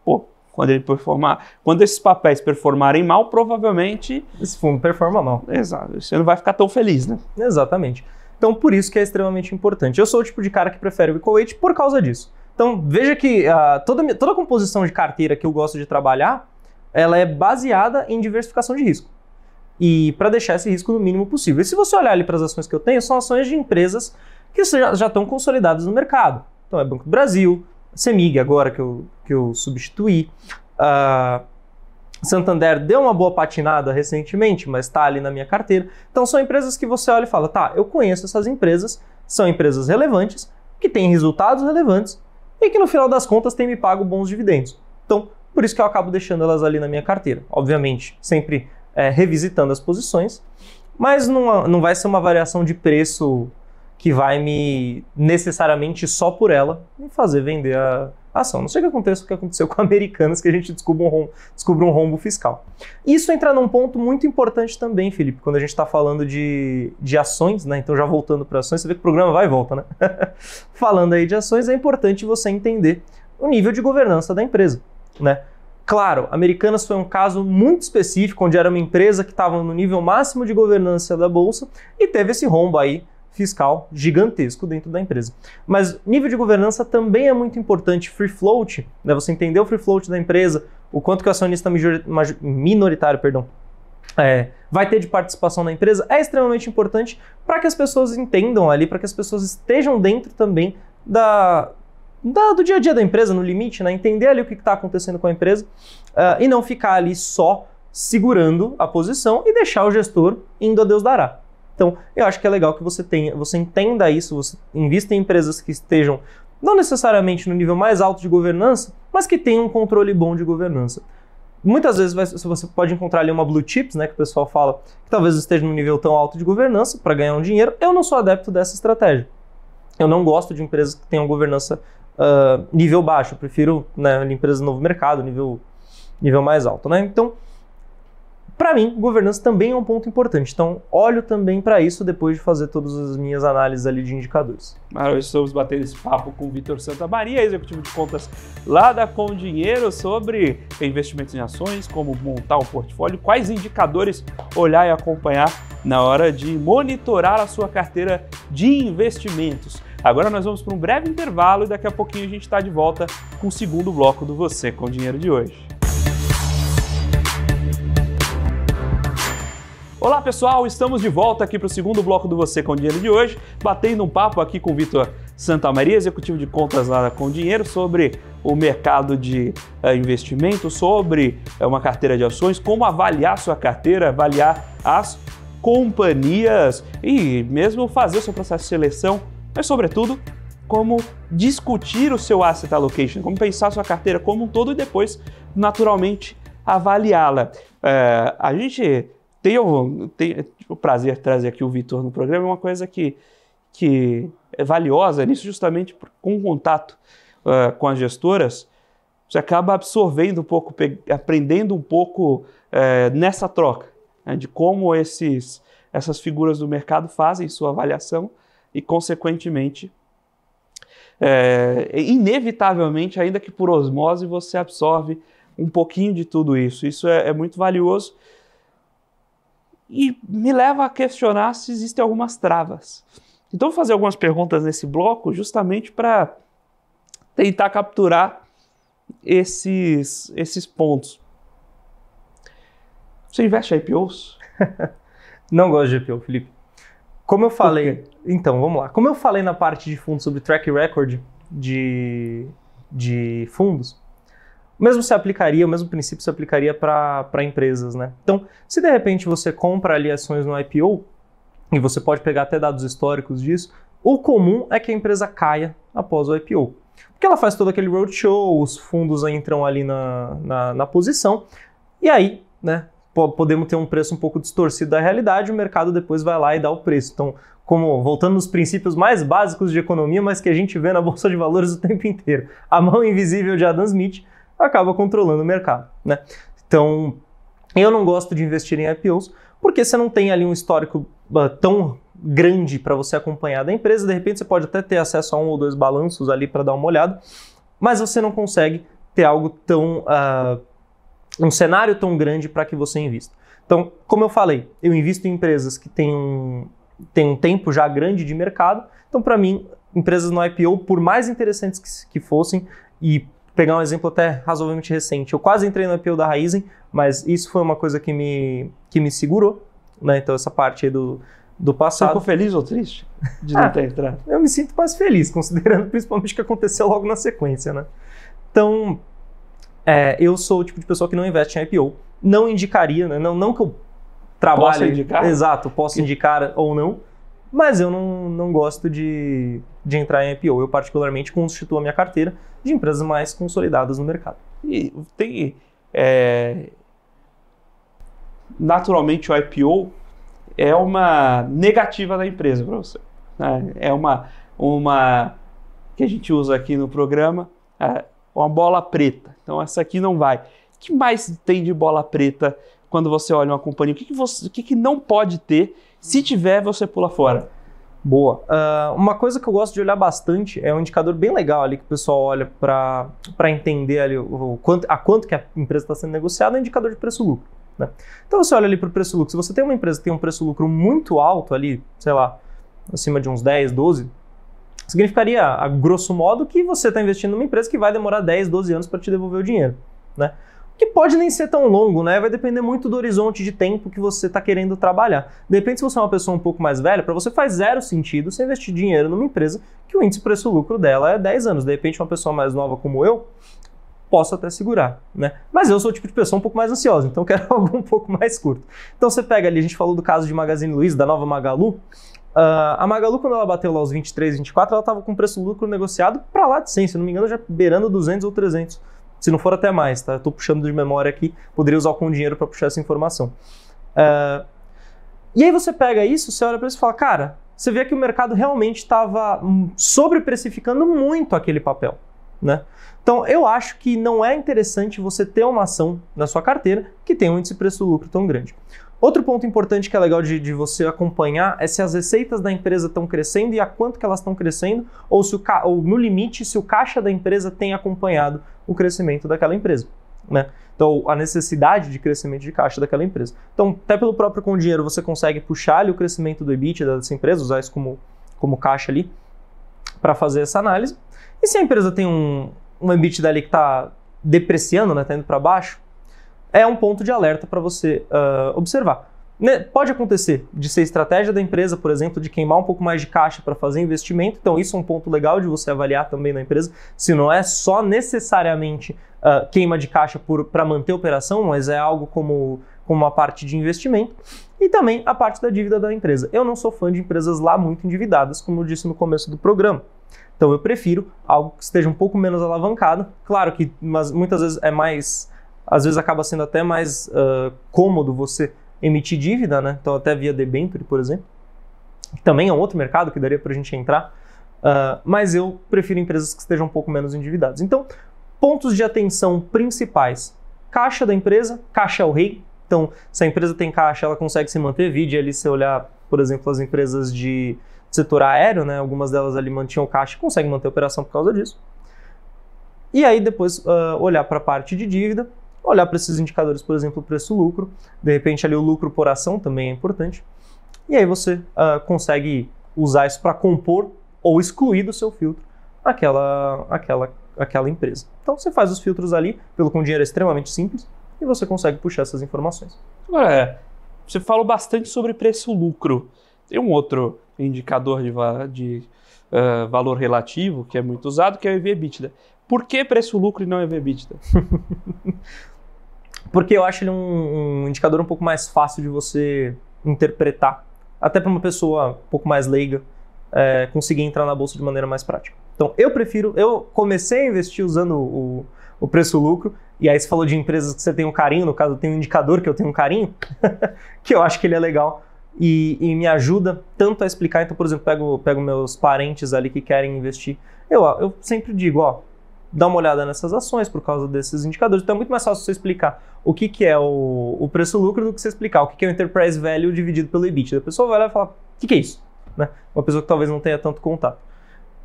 Pô, quando esses papéis performarem mal, provavelmente esse fundo performa mal. Exato. Você não vai ficar tão feliz, né? Exatamente. Então, por isso que é extremamente importante. Eu sou o tipo de cara que prefere o equal weight por causa disso. Então, veja que toda a composição de carteira que eu gosto de trabalhar, ela é baseada em diversificação de risco. E para deixar esse risco no mínimo possível. E se você olhar ali para as ações que eu tenho, são ações de empresas que já estão consolidadas no mercado. Então, é Banco do Brasil, CEMIG agora que eu substituí. Santander deu uma boa patinada recentemente, mas está ali na minha carteira. Então são empresas que você olha e fala, tá, eu conheço essas empresas, são empresas relevantes, que têm resultados relevantes e que no final das contas têm me pago bons dividendos. Então, por isso que eu acabo deixando elas ali na minha carteira. Obviamente, sempre revisitando as posições, mas não vai ser uma variação de preço que vai me, necessariamente só por ela, me fazer vender a ação. Não sei o que aconteça o que aconteceu com Americanas, que a gente descobre um rombo fiscal. Isso entra num ponto muito importante também, Felipe, quando a gente está falando de ações, né? Então já voltando para ações, você vê que o programa vai e volta, né? Falando aí de ações, é importante você entender o nível de governança da empresa, né? Claro, Americanas foi um caso muito específico, onde era uma empresa que estava no nível máximo de governança da Bolsa e teve esse rombo aí fiscal gigantesco dentro da empresa. Mas nível de governança também é muito importante. Free float, né? Você entender o free float da empresa, o quanto que o acionista minoritário, vai ter de participação na empresa, é extremamente importante para que as pessoas entendam ali, para que as pessoas estejam dentro também do dia a dia da empresa, no limite, né? Entender ali o que está acontecendo com a empresa e não ficar ali só segurando a posição e deixar o gestor indo a Deus dará. Então, eu acho que é legal que você entenda isso, você invista em empresas que estejam não necessariamente no nível mais alto de governança, mas que tenham um controle bom de governança. Muitas vezes você pode encontrar ali uma blue chips, né, que o pessoal fala que talvez esteja num nível tão alto de governança para ganhar um dinheiro. Eu não sou adepto dessa estratégia. Eu não gosto de empresas que tenham governança nível baixo. Eu prefiro, né, empresas de novo mercado, nível mais alto, né? Então, para mim, governança também é um ponto importante. Então, olho também para isso depois de fazer todas as minhas análises ali de indicadores. Hoje estamos batendo esse papo com o Vitor Santamaria, executivo de contas lá da Com Dinheiro, sobre investimentos em ações, como montar um portfólio, quais indicadores olhar e acompanhar na hora de monitorar a sua carteira de investimentos. Agora nós vamos para um breve intervalo e daqui a pouquinho a gente está de volta com o segundo bloco do Você com Dinheiro de hoje. Olá pessoal, estamos de volta aqui para o segundo bloco do Você com Dinheiro de hoje, batendo um papo aqui com o Vitor Santamaria, executivo de contas lá da Com Dinheiro, sobre o mercado de investimento, sobre uma carteira de ações, como avaliar sua carteira, avaliar as companhias e mesmo fazer o seu processo de seleção, mas sobretudo como discutir o seu asset allocation, como pensar a sua carteira como um todo e depois, naturalmente, avaliá-la. A gente tem o prazer de trazer aqui o Vitor no programa, é uma coisa que é valiosa nisso, justamente com o contato com as gestoras, você acaba absorvendo um pouco, aprendendo um pouco nessa troca, né, de como essas figuras do mercado fazem sua avaliação e, consequentemente, inevitavelmente, ainda que por osmose, você absorve um pouquinho de tudo isso. Isso é muito valioso. E me leva a questionar se existem algumas travas. Então, vou fazer algumas perguntas nesse bloco justamente para tentar capturar esses pontos. Você investe em IPOs? Não gosto de IPO, Felipe. Como eu falei... Então, vamos lá. Como eu falei na parte de fundos sobre track record de fundos, o mesmo princípio se aplicaria para empresas, né? Então, se de repente você compra ali ações no IPO, e você pode pegar até dados históricos disso, o comum é que a empresa caia após o IPO. Porque ela faz todo aquele roadshow, os fundos entram ali na posição, e aí, né, podemos ter um preço um pouco distorcido da realidade, o mercado depois vai lá e dá o preço. Então, voltando nos princípios mais básicos de economia, mas que a gente vê na Bolsa de Valores o tempo inteiro, a mão invisível de Adam Smith acaba controlando o mercado, né? Então, eu não gosto de investir em IPOs, porque você não tem ali um histórico tão grande para você acompanhar da empresa. De repente, você pode até ter acesso a um ou dois balanços ali para dar uma olhada, mas você não consegue ter algo tão... um cenário tão grande para que você invista. Então, como eu falei, eu invisto em empresas que têm um tempo já grande de mercado. Então, para mim, empresas no IPO, por mais interessantes que fossem, e pegar um exemplo até razoavelmente recente, eu quase entrei no IPO da Raizen, mas isso foi uma coisa que me segurou, né? Então, essa parte aí do passado. Você ficou feliz ou triste de não ter entrado? Eu me sinto mais feliz, considerando principalmente o que aconteceu logo na sequência, né? Então, eu sou o tipo de pessoa que não investe em IPO. Não indicaria, né? Não que eu trabalhe... Posso indicar? Exato, posso indicar ou não, mas eu não gosto de entrar em IPO. Eu particularmente constituo a minha carteira de empresas mais consolidadas no mercado. E tem... naturalmente o IPO é uma negativa da empresa para você. né? É uma que a gente usa aqui no programa, uma bola preta. Então essa aqui não vai. O que mais tem de bola preta quando você olha uma companhia? O que não pode ter? Se tiver, você pula fora. Boa. Uma coisa que eu gosto de olhar bastante é um indicador bem legal ali que o pessoal olha para entender ali a quanto que a empresa está sendo negociada, é o indicador de preço-lucro, né? Então você olha ali para o preço-lucro. Se você tem uma empresa que tem um preço-lucro muito alto ali, sei lá, acima de uns 10, 12, significaria, a grosso modo, que você está investindo numa empresa que vai demorar 10, 12 anos para te devolver o dinheiro, né? Que pode nem ser tão longo, né? Vai depender muito do horizonte de tempo que você está querendo trabalhar. De repente, se você é uma pessoa um pouco mais velha, para você faz zero sentido você investir dinheiro numa empresa que o índice preço-lucro dela é 10 anos. De repente, uma pessoa mais nova como eu, posso até segurar, né? Mas eu sou o tipo de pessoa um pouco mais ansiosa, então quero algo um pouco mais curto. Então você pega ali, a gente falou do caso de Magazine Luiza, da nova Magalu. A Magalu, quando ela bateu lá os 23, 24, ela estava com preço-lucro negociado para lá de 100, se não me engano, já beirando 200 ou 300. Se não for até mais, tá? Eu tô puxando de memória aqui, poderia usar com dinheiro para puxar essa informação. E aí você pega isso, você olha para isso e fala, cara, você vê que o mercado realmente estava sobreprecificando muito aquele papel, né? Então eu acho que não é interessante você ter uma ação na sua carteira que tem um índice preço-lucro tão grande. Outro ponto importante que é legal de você acompanhar é se as receitas da empresa estão crescendo e a quanto que elas estão crescendo, ou no limite, se o caixa da empresa tem acompanhado o crescimento daquela empresa, né? Então, a necessidade de crescimento de caixa daquela empresa. Então, até pelo próprio com dinheiro, você consegue puxar ali o crescimento do EBITDA dessa empresa, usar isso como caixa ali, para fazer essa análise. E se a empresa tem um EBITDA ali que está depreciando, né, está indo para baixo, é um ponto de alerta para você observar. Pode acontecer de ser estratégia da empresa, por exemplo, de queimar um pouco mais de caixa para fazer investimento. Então isso é um ponto legal de você avaliar também na empresa, se não é só necessariamente queima de caixa para manter a operação, mas é algo como uma parte de investimento. E também a parte da dívida da empresa. Eu não sou fã de empresas lá muito endividadas, como eu disse no começo do programa. Então eu prefiro algo que esteja um pouco menos alavancado. Claro que muitas vezes às vezes acaba sendo até mais cômodo você emitir dívida, né? Então até via debenture, por exemplo, que também é um outro mercado que daria para a gente entrar, mas eu prefiro empresas que estejam um pouco menos endividadas. Então, pontos de atenção principais: caixa da empresa, caixa é o rei. Então, se a empresa tem caixa, ela consegue se manter. Vide ali, se olhar, por exemplo, as empresas de setor aéreo, né? Algumas delas ali mantinham caixa e conseguem manter a operação por causa disso. E aí depois olhar para a parte de dívida, olhar para esses indicadores, por exemplo, o preço-lucro, de repente ali o lucro por ação também é importante, e aí você consegue usar isso para compor ou excluir do seu filtro aquela empresa. Então você faz os filtros ali, com dinheiro é extremamente simples, e você consegue puxar essas informações. Agora, você falou bastante sobre preço-lucro. Tem um outro indicador de valor relativo que é muito usado, que é o EV/EBITDA. Por que preço-lucro e não EV/EBITDA? Porque eu acho ele um indicador um pouco mais fácil de você interpretar, até para uma pessoa um pouco mais leiga conseguir entrar na bolsa de maneira mais prática. Então eu comecei a investir usando o preço-lucro, e aí você falou de empresas que você tem um carinho, no caso eu tenho um indicador que eu tenho um carinho, que eu acho que ele é legal e me ajuda tanto a explicar. Então, por exemplo, pego meus parentes ali que querem investir, eu sempre digo, dá uma olhada nessas ações por causa desses indicadores. Então é muito mais fácil você explicar o que é o preço-lucro do que você explicar o que é o Enterprise Value dividido pelo EBITDA. A pessoa vai lá e fala, o que é isso? Né? Uma pessoa que talvez não tenha tanto contato.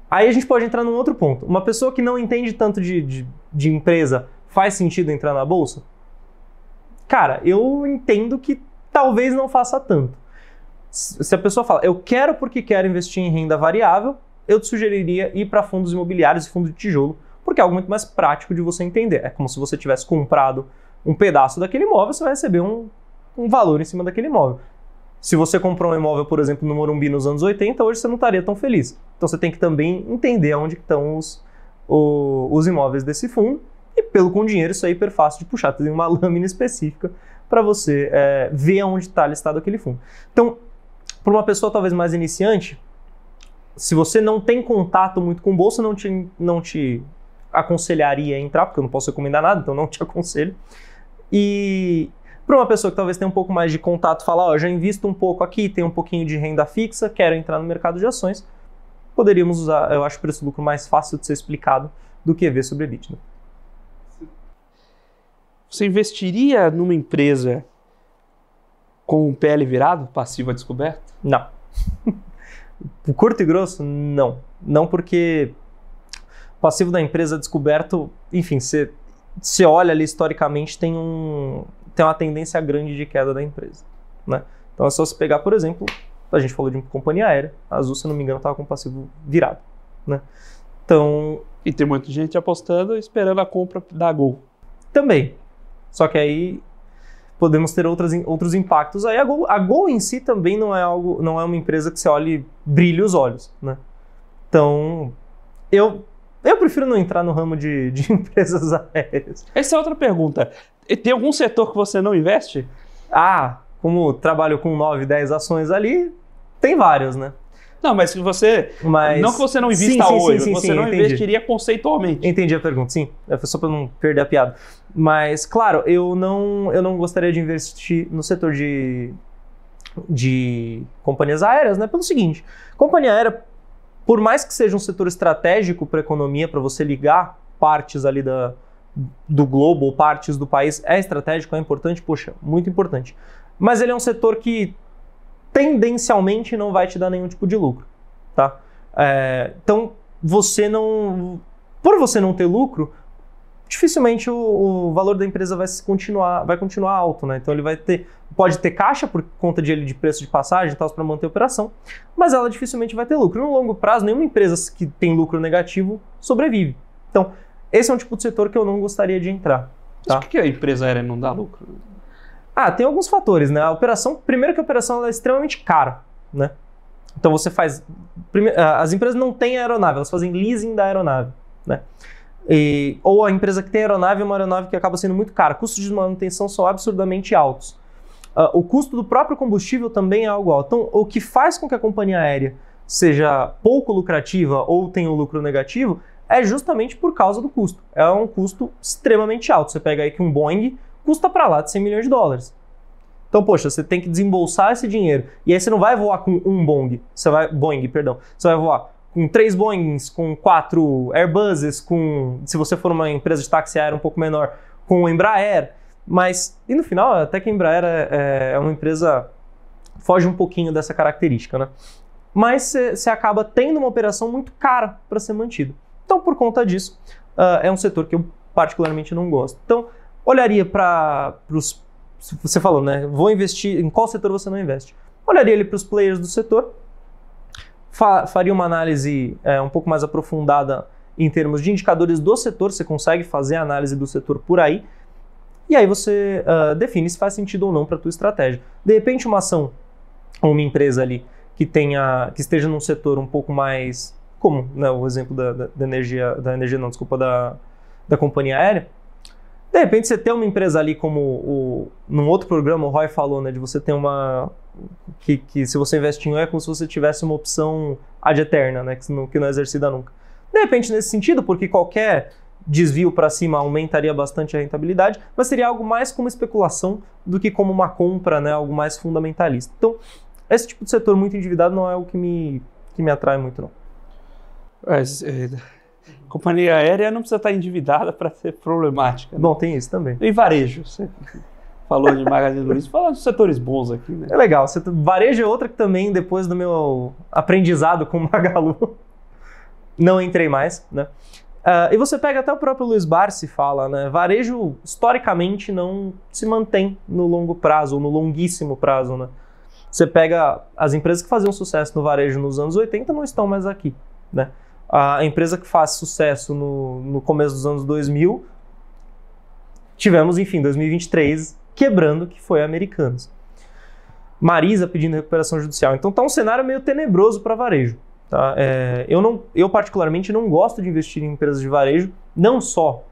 Aí a gente pode entrar num outro ponto. Uma pessoa que não entende tanto de empresa, faz sentido entrar na bolsa? Cara, eu entendo que talvez não faça tanto. Se a pessoa fala, eu quero porque quero investir em renda variável, eu te sugeriria ir para fundos imobiliários e fundos de tijolo, porque é algo muito mais prático de você entender. É como se você tivesse comprado um pedaço daquele imóvel, você vai receber um valor em cima daquele imóvel. Se você comprou um imóvel, por exemplo, no Morumbi nos anos 80, hoje você não estaria tão feliz. Então você tem que também entender onde estão os imóveis desse fundo, e com dinheiro isso é hiper fácil de puxar. Tem uma lâmina específica para você ver onde está listado aquele fundo. Então, para uma pessoa talvez mais iniciante, se você não tem contato muito com bolsa, não te aconselharia a entrar, porque eu não posso recomendar nada, então não te aconselho. Para uma pessoa que talvez tenha um pouco mais de contato, falar, ó, já invisto um pouco aqui, tenho um pouquinho de renda fixa, quero entrar no mercado de ações, poderíamos usar, eu acho, o preço-lucro mais fácil de ser explicado do que EV sobre EBITDA. Você investiria numa empresa com um PL virado, passivo a descoberto? Não. Curto e grosso, não. Não porque o passivo da empresa descoberto, enfim, você olha ali historicamente, tem uma tendência grande de queda da empresa, né? Então é só se pegar, por exemplo, a gente falou de uma companhia aérea, a Azul, se não me engano, estava com passivo virado, né? Então... E tem muita gente apostando, esperando a compra da Gol. Também. Só que aí podemos ter outros impactos. Aí a Gol em si também não é uma empresa que você olhe e brilhe os olhos, né? Então, eu prefiro não entrar no ramo de empresas aéreas. Essa é outra pergunta. Tem algum setor que você não investe? Como trabalho com 9, 10 ações ali, tem vários, né? Não, mas não que você não invista hoje, você não investiria conceitualmente. Entendi a pergunta, sim. Foi só para não perder a piada. Mas, claro, eu não gostaria de investir no setor de companhias aéreas, né? Pelo seguinte, companhia aérea, por mais que seja um setor estratégico para a economia, para você ligar partes ali do globo ou partes do país, é estratégico, é importante, poxa, muito importante. Mas ele é um setor que tendencialmente não vai te dar nenhum tipo de lucro, tá? Então, por você não ter lucro, dificilmente o valor da empresa vai continuar alto, né? Então ele pode ter caixa por conta de preço de passagem e tal para manter a operação, mas ela dificilmente vai ter lucro. No longo prazo, nenhuma empresa que tem lucro negativo sobrevive. Então, esse é um tipo de setor que eu não gostaria de entrar. Tá? Mas por que a empresa aérea não dá lucro? Tem alguns fatores, né? Primeiro que a operação ela é extremamente cara, né? Então você faz... as empresas não têm aeronave, elas fazem leasing da aeronave, né? Ou a empresa que tem aeronave é uma aeronave que acaba sendo muito cara. Custos de manutenção são absurdamente altos. O custo do próprio combustível também é algo alto. Então, o que faz com que a companhia aérea seja pouco lucrativa ou tenha um lucro negativo é justamente por causa do custo. É um custo extremamente alto. Você pega aí que um Boeing custa para lá de 100 milhões de dólares. Então, poxa, você tem que desembolsar esse dinheiro. E aí você não vai voar com um Boeing, você vai voar com 3 Boeings, com 4 Airbuses, se você for uma empresa de táxi aéreo um pouco menor, com o Embraer. E no final, até que a Embraer é uma empresa, foge um pouquinho dessa característica, né? Mas você acaba tendo uma operação muito cara para ser mantida. Então, por conta disso, é um setor que eu particularmente não gosto. Então, olharia para os... Você falou, né? Vou investir... Em qual setor você não investe? Olharia ali para os players do setor, faria uma análise um pouco mais aprofundada em termos de indicadores do setor, você consegue fazer a análise do setor por aí, e aí você define se faz sentido ou não para a tua estratégia. De repente, uma ação ou uma empresa ali que esteja num setor um pouco mais... Como, né, o exemplo da companhia aérea. De repente, você tem uma empresa ali como num outro programa, o Roy falou, né, de você ter que se você investe em um é como se você tivesse uma opção ad eterna, né, que não é exercida nunca. De repente, nesse sentido, porque qualquer desvio para cima aumentaria bastante a rentabilidade, mas seria algo mais como especulação do que como uma compra, né, algo mais fundamentalista. Então, esse tipo de setor muito endividado não é o que me atrai muito, não. Companhia aérea não precisa estar endividada para ser problemática. Né? Bom, tem isso também. E varejo? Você falou de Magazine Luiza, fala de setores bons aqui, né? É legal. Varejo é outra que também, depois do meu aprendizado com o Magalu, não entrei mais, né? E você pega até o próprio Luiz Barsi fala, né? Varejo, historicamente, não se mantém no longo prazo, ou no longuíssimo prazo, né? Você pega as empresas que faziam sucesso no varejo nos anos 80 não estão mais aqui, né? A empresa que faz sucesso no começo dos anos 2000, tivemos, enfim, 2023 quebrando, que foi a Americanas. Marisa pedindo recuperação judicial. Então tá um cenário meio tenebroso para varejo. Tá? Eu particularmente não gosto de investir em empresas de varejo, não só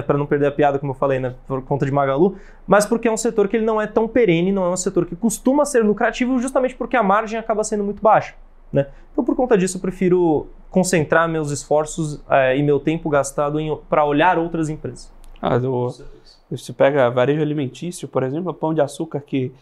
para não perder a piada, como eu falei, né, por conta de Magalu, mas porque é um setor que ele não é tão perene, não é um setor que costuma ser lucrativo, justamente porque a margem acaba sendo muito baixa. Né? Então, por conta disso, eu prefiro concentrar meus esforços e meu tempo gastado para olhar outras empresas. Você pega varejo alimentício, por exemplo, o Pão de Açúcar, que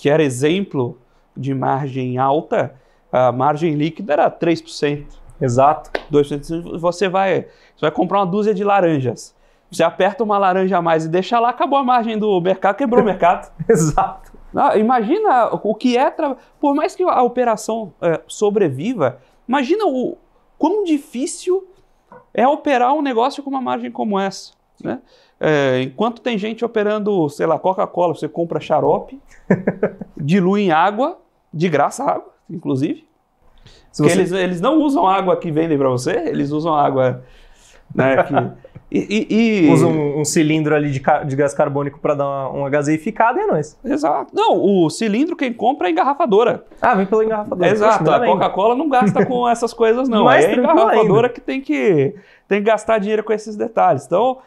era exemplo de margem alta, a margem líquida era 3%. Exato. 2%. Você vai comprar uma dúzia de laranjas. Você aperta uma laranja a mais e deixa lá, acabou a margem do mercado, quebrou o mercado. Exato. Imagina o que é... Por mais que a operação sobreviva, imagina o quão difícil é operar um negócio com uma margem como essa, né? Enquanto tem gente operando, sei lá, Coca-Cola, você compra xarope, dilui em água, de graça água, inclusive. Eles não usam água que vendem para você, eles usam água, né, Usa um cilindro ali de gás carbônico para dar uma gaseificada e é nóis. Exato. Não, o cilindro quem compra é engarrafadora. Vem pela engarrafadora. Exato, a Coca-Cola não gasta com essas coisas não. É a engarrafadora que tem que gastar dinheiro com esses detalhes. Então,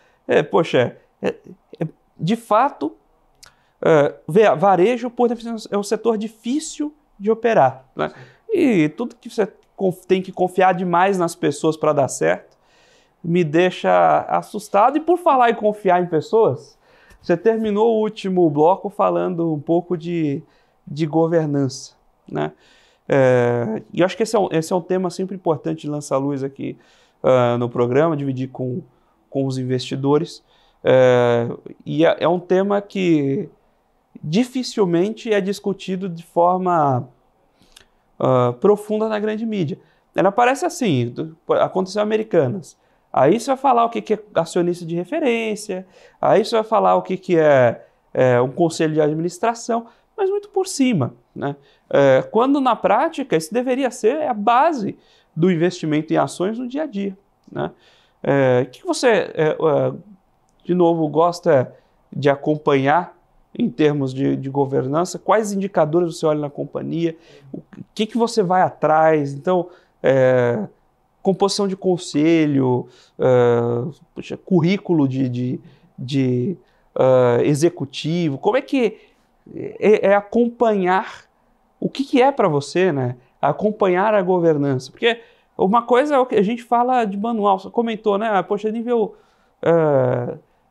de fato, varejo, por definição, é um setor difícil de operar, né? E tudo que você tem que confiar demais nas pessoas para dar certo me deixa assustado. E por falar em confiar em pessoas, você terminou o último bloco falando um pouco de governança, né? E eu acho que esse é um tema sempre importante de lançar luz aqui no programa, dividir com os investidores. E é um tema que dificilmente é discutido de forma profunda na grande mídia. Ela aparece assim, aconteceu em Americanas. Aí você vai falar o que é acionista de referência, aí você vai falar o que é um conselho de administração, mas muito por cima, né? Quando na prática isso deveria ser a base do investimento em ações no dia a dia, né? O que você, de novo, gosta de acompanhar em termos de governança? Quais indicadores você olha na companhia? O que você vai atrás? Então, composição de conselho, currículo de executivo, como é que é acompanhar o que é para você, né? Acompanhar a governança, porque uma coisa é o que a gente fala de manual, você comentou, né?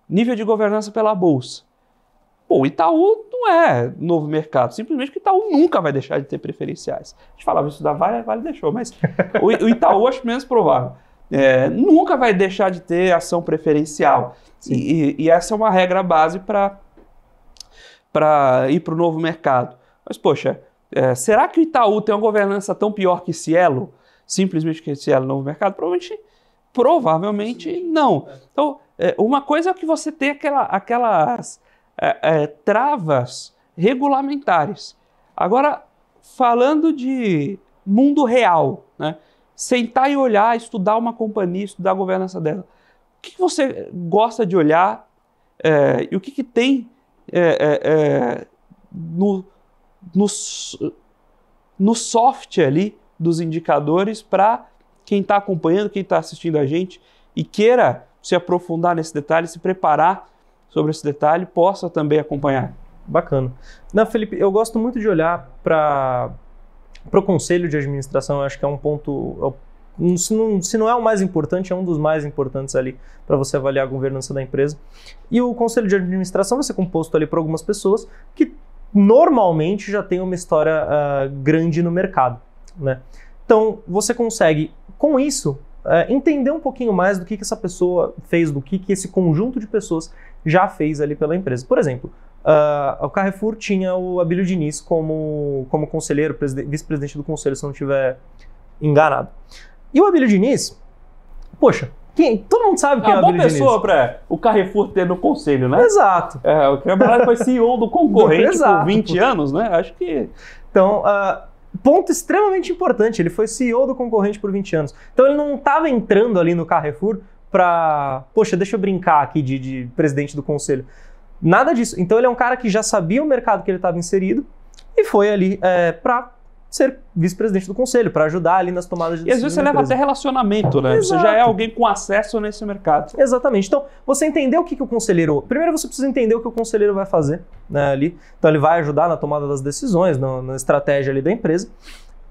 Nível de governança pela bolsa. Pô, o Itaú não é novo mercado, simplesmente que o Itaú nunca vai deixar de ter preferenciais. A gente falava isso da Vale deixou, mas o Itaú acho menos provável. Nunca vai deixar de ter ação preferencial. E essa é uma regra base para ir para o novo mercado. Mas, poxa, será que o Itaú tem uma governança tão pior que Cielo? Simplesmente que Cielo é novo mercado? Provavelmente não. Então, uma coisa é que você tem aquelas travas regulamentares. Agora, falando de mundo real, né? Sentar e olhar, estudar uma companhia, estudar a governança dela. O que você gosta de olhar e o que tem no soft ali dos indicadores para quem está acompanhando, quem está assistindo a gente e queira se aprofundar nesse detalhe, se preparar sobre esse detalhe, possa também acompanhar. Bacana. Não, Felipe, eu gosto muito de olhar para o conselho de administração. Eu acho que é um ponto, se não é o mais importante, é um dos mais importantes ali para você avaliar a governança da empresa. E o conselho de administração vai ser composto ali por algumas pessoas que normalmente já têm uma história grande no mercado, né? Então, você consegue, com isso, entender um pouquinho mais do que essa pessoa fez, do que esse conjunto de pessoas já fez ali pela empresa. Por exemplo, o Carrefour tinha o Abílio Diniz como conselheiro, vice-presidente do conselho, se eu não estiver enganado. E o Abílio Diniz, poxa, todo mundo sabe quem é o Abílio Diniz. É uma boa pessoa para o Carrefour ter no conselho, né? Exato. O Carrefour foi CEO do concorrente por 20 anos, né? Acho que... Então, ponto extremamente importante, ele foi CEO do concorrente por 20 anos. Então ele não estava entrando ali no Carrefour para, poxa, deixa eu brincar aqui de presidente do conselho. Nada disso. Então ele é um cara que já sabia o mercado que ele estava inserido e foi ali para ser vice-presidente do conselho, para ajudar ali nas tomadas de decisão. E às vezes você leva até relacionamento, né? Exato. Você já é alguém com acesso nesse mercado. Exatamente. Então, você entender o que o conselheiro... Primeiro você precisa entender o que o conselheiro vai fazer, né, ali. Então ele vai ajudar na tomada das decisões, na estratégia ali da empresa.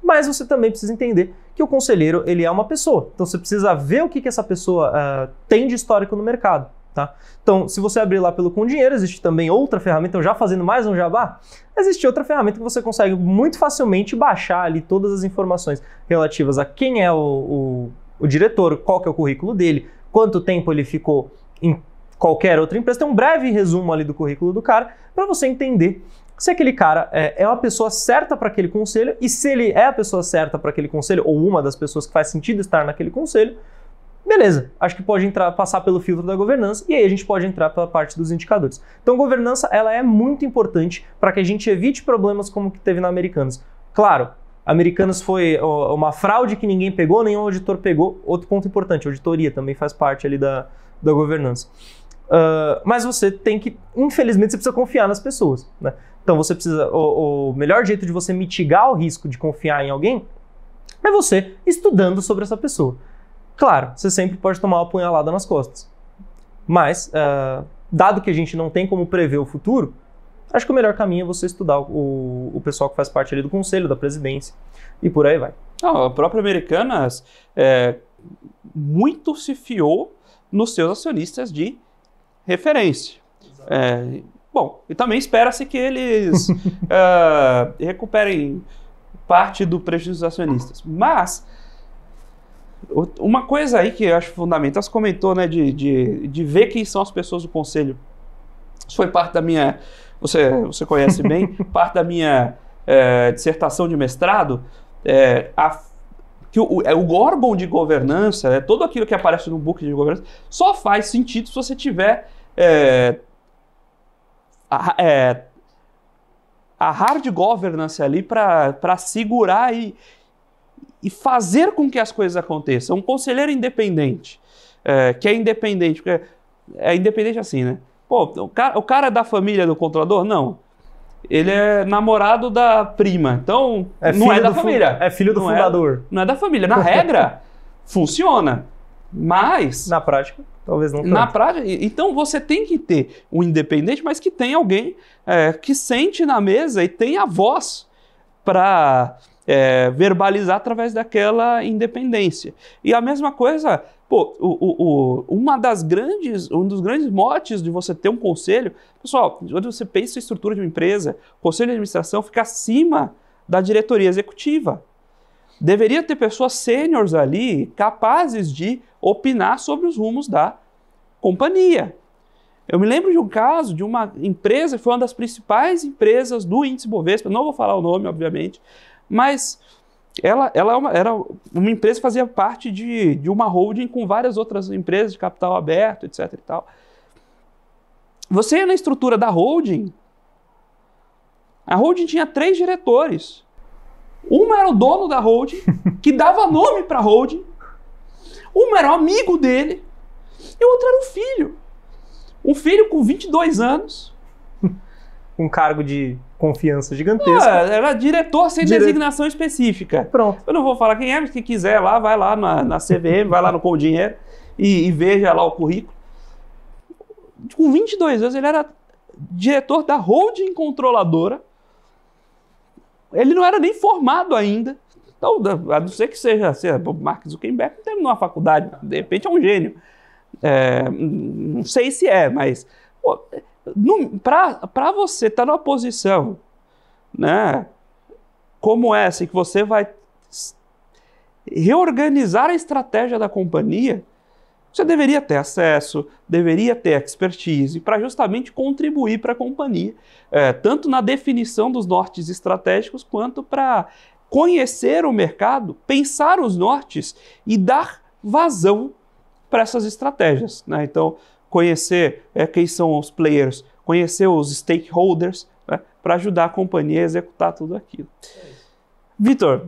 Mas você também precisa entender que o conselheiro, ele é uma pessoa. Então você precisa ver o que essa pessoa tem de histórico no mercado. tá? Então, se você abrir lá pelo Com Dinheiro, existe também outra ferramenta, então já fazendo mais um jabá, existe outra ferramenta que você consegue muito facilmente baixar ali todas as informações relativas a quem é o diretor, qual que é o currículo dele, quanto tempo ele ficou em qualquer outra empresa. Tem um breve resumo ali do currículo do cara para você entender se aquele cara é uma pessoa certa para aquele conselho, e se ele é a pessoa certa para aquele conselho, ou uma das pessoas que faz sentido estar naquele conselho, beleza, acho que pode passar pelo filtro da governança, e aí a gente pode entrar pela parte dos indicadores. Então, governança, ela é muito importante para que a gente evite problemas como que teve na Americanas. Claro, Americanas foi uma fraude que ninguém pegou, nenhum auditor pegou. Outro ponto importante, auditoria também faz parte ali da governança. Mas você tem que, infelizmente, você precisa confiar nas pessoas, né? Então você precisa, o melhor jeito de você mitigar o risco de confiar em alguém é você estudando sobre essa pessoa. Claro, você sempre pode tomar uma punhalada nas costas. Mas, dado que a gente não tem como prever o futuro, acho que o melhor caminho é você estudar o pessoal que faz parte ali do conselho, da presidência, e por aí vai. A própria Americanas muito se fiou nos seus acionistas de referência. Bom, e também espera-se que eles recuperem parte do prejuízo dos acionistas. Mas, uma coisa aí que eu acho fundamental, você comentou, né, de ver quem são as pessoas do conselho. Isso foi parte da minha, você conhece bem, parte da minha dissertação de mestrado, que o órgão de governança, todo aquilo que aparece no book de governança, só faz sentido se você tiver a hard governance ali para segurar e fazer com que as coisas aconteçam. Um conselheiro independente, que é independente, porque é independente assim, né? Pô, o cara é da família do controlador? Não. Ele é namorado da prima, então não é da família. É filho do fundador. Não é da família. Na regra, funciona, mas... Na prática, talvez não tanto. Na prática, então você tem que ter um independente, mas que tem alguém que sente na mesa e tem a voz para verbalizar através daquela independência. E a mesma coisa, pô, um dos grandes motes de você ter um conselho, pessoal, quando você pensa em estrutura de uma empresa, o conselho de administração fica acima da diretoria executiva. Deveria ter pessoas sêniores ali capazes de opinar sobre os rumos da companhia. Eu me lembro de um caso de uma empresa que foi uma das principais empresas do índice Bovespa, não vou falar o nome, obviamente, mas ela era uma empresa que fazia parte de uma holding com várias outras empresas de capital aberto, etc. e tal. Você ia na estrutura da holding, a holding tinha 3 diretores. Um era o dono da holding, que dava nome para a holding. Um era o amigo dele. E o outro era um filho. Um filho com 22 anos. Um cargo de confiança gigantesco. Era diretor sem designação específica. Pronto. Eu não vou falar quem é, mas quem quiser lá, vai lá na CVM, vai lá no Com Dinheiro e veja lá o currículo. Com 22 anos, ele era diretor da holding controladora. Ele não era nem formado ainda. Então, a não ser que seja Mark Zuckerberg, não terminou a faculdade, de repente é um gênio. Não sei se mas para você estar numa posição, né, como essa, em que você vai reorganizar a estratégia da companhia, você deveria ter acesso, deveria ter expertise para justamente contribuir para a companhia, tanto na definição dos nortes estratégicos, quanto para conhecer o mercado, pensar os nortes e dar vazão para essas estratégias, né? Então, conhecer quem são os players, conhecer os stakeholders, né, para ajudar a companhia a executar tudo aquilo. Vitor,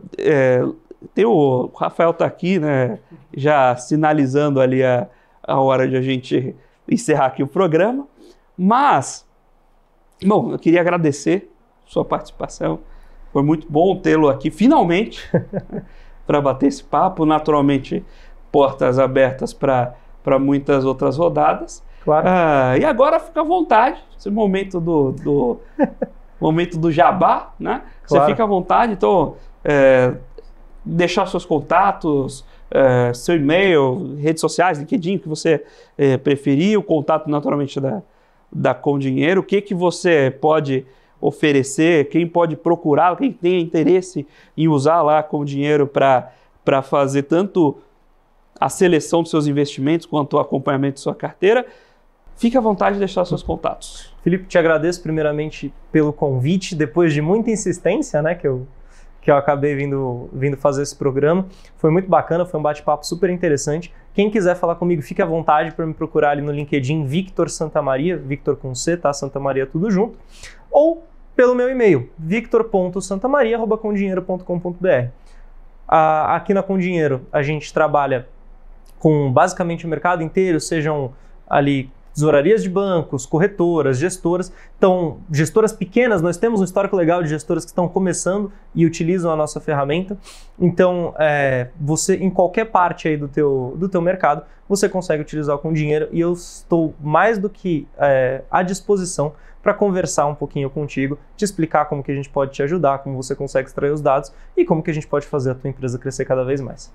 o Rafael está aqui, né, já sinalizando ali a hora de a gente encerrar aqui o programa, mas, bom, eu queria agradecer a sua participação, foi muito bom tê-lo aqui, finalmente, para bater esse papo, naturalmente, portas abertas para muitas outras rodadas. Claro. E agora fica à vontade, esse momento momento do jabá, né? Claro. Você fica à vontade, então deixar seus contatos, seu e-mail, redes sociais, LinkedIn, o que você preferir, o contato naturalmente da Com Dinheiro, o que você pode oferecer, quem pode procurar, quem tem interesse em usar lá Com Dinheiro para fazer tanto a seleção dos seus investimentos quanto o acompanhamento de sua carteira. Fique à vontade de deixar seus contatos. Felipe, te agradeço primeiramente pelo convite, depois de muita insistência, né, que eu acabei vindo fazer esse programa. Foi muito bacana, foi um bate-papo super interessante. Quem quiser falar comigo, fique à vontade para me procurar ali no LinkedIn, Victor Santamaria, Victor com C, tá? Santamaria tudo junto. Ou pelo meu e-mail, victor.santamaria@comdinheiro.com.br. Aqui na Com Dinheiro, a gente trabalha com basicamente o mercado inteiro, sejam ali tesourarias de bancos, corretoras, gestoras. Então, gestoras pequenas, nós temos um histórico legal de gestoras que estão começando e utilizam a nossa ferramenta. Então, você, em qualquer parte aí do teu mercado, você consegue utilizar o Com Dinheiro e eu estou mais do que à disposição para conversar um pouquinho contigo, te explicar como que a gente pode te ajudar, como você consegue extrair os dados e como que a gente pode fazer a tua empresa crescer cada vez mais.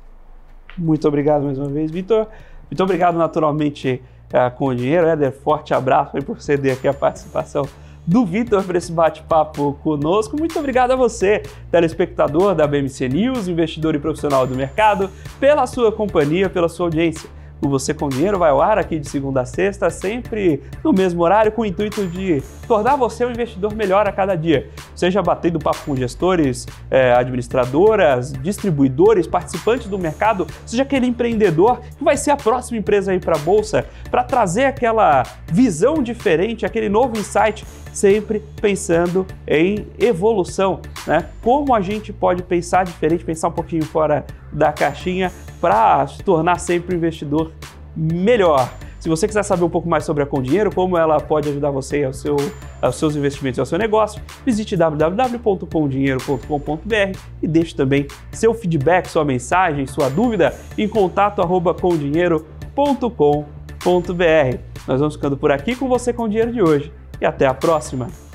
Muito obrigado mais uma vez, Vitor. Muito obrigado naturalmente Com Dinheiro. Éder, forte abraço por ceder aqui a participação do Vitor para esse bate-papo conosco. Muito obrigado a você, telespectador da BMC News, investidor e profissional do mercado, pela sua companhia, pela sua audiência. O Você Com Dinheiro vai ao ar aqui de segunda a sexta, sempre no mesmo horário, com o intuito de tornar você um investidor melhor a cada dia. Seja batendo papo com gestores, administradoras, distribuidores, participantes do mercado, seja aquele empreendedor que vai ser a próxima empresa a ir para a Bolsa, para trazer aquela visão diferente, aquele novo insight, sempre pensando em evolução, né? Como a gente pode pensar diferente, pensar um pouquinho fora da caixinha para se tornar sempre um investidor melhor. Se você quiser saber um pouco mais sobre a Com Dinheiro, como ela pode ajudar você aos seus investimentos e ao seu negócio, visite www.comdinheiro.com.br e deixe também seu feedback, sua mensagem, sua dúvida em contato@comdinheiro.com.br. Nós vamos ficando por aqui com Você Com Dinheiro de hoje e até a próxima!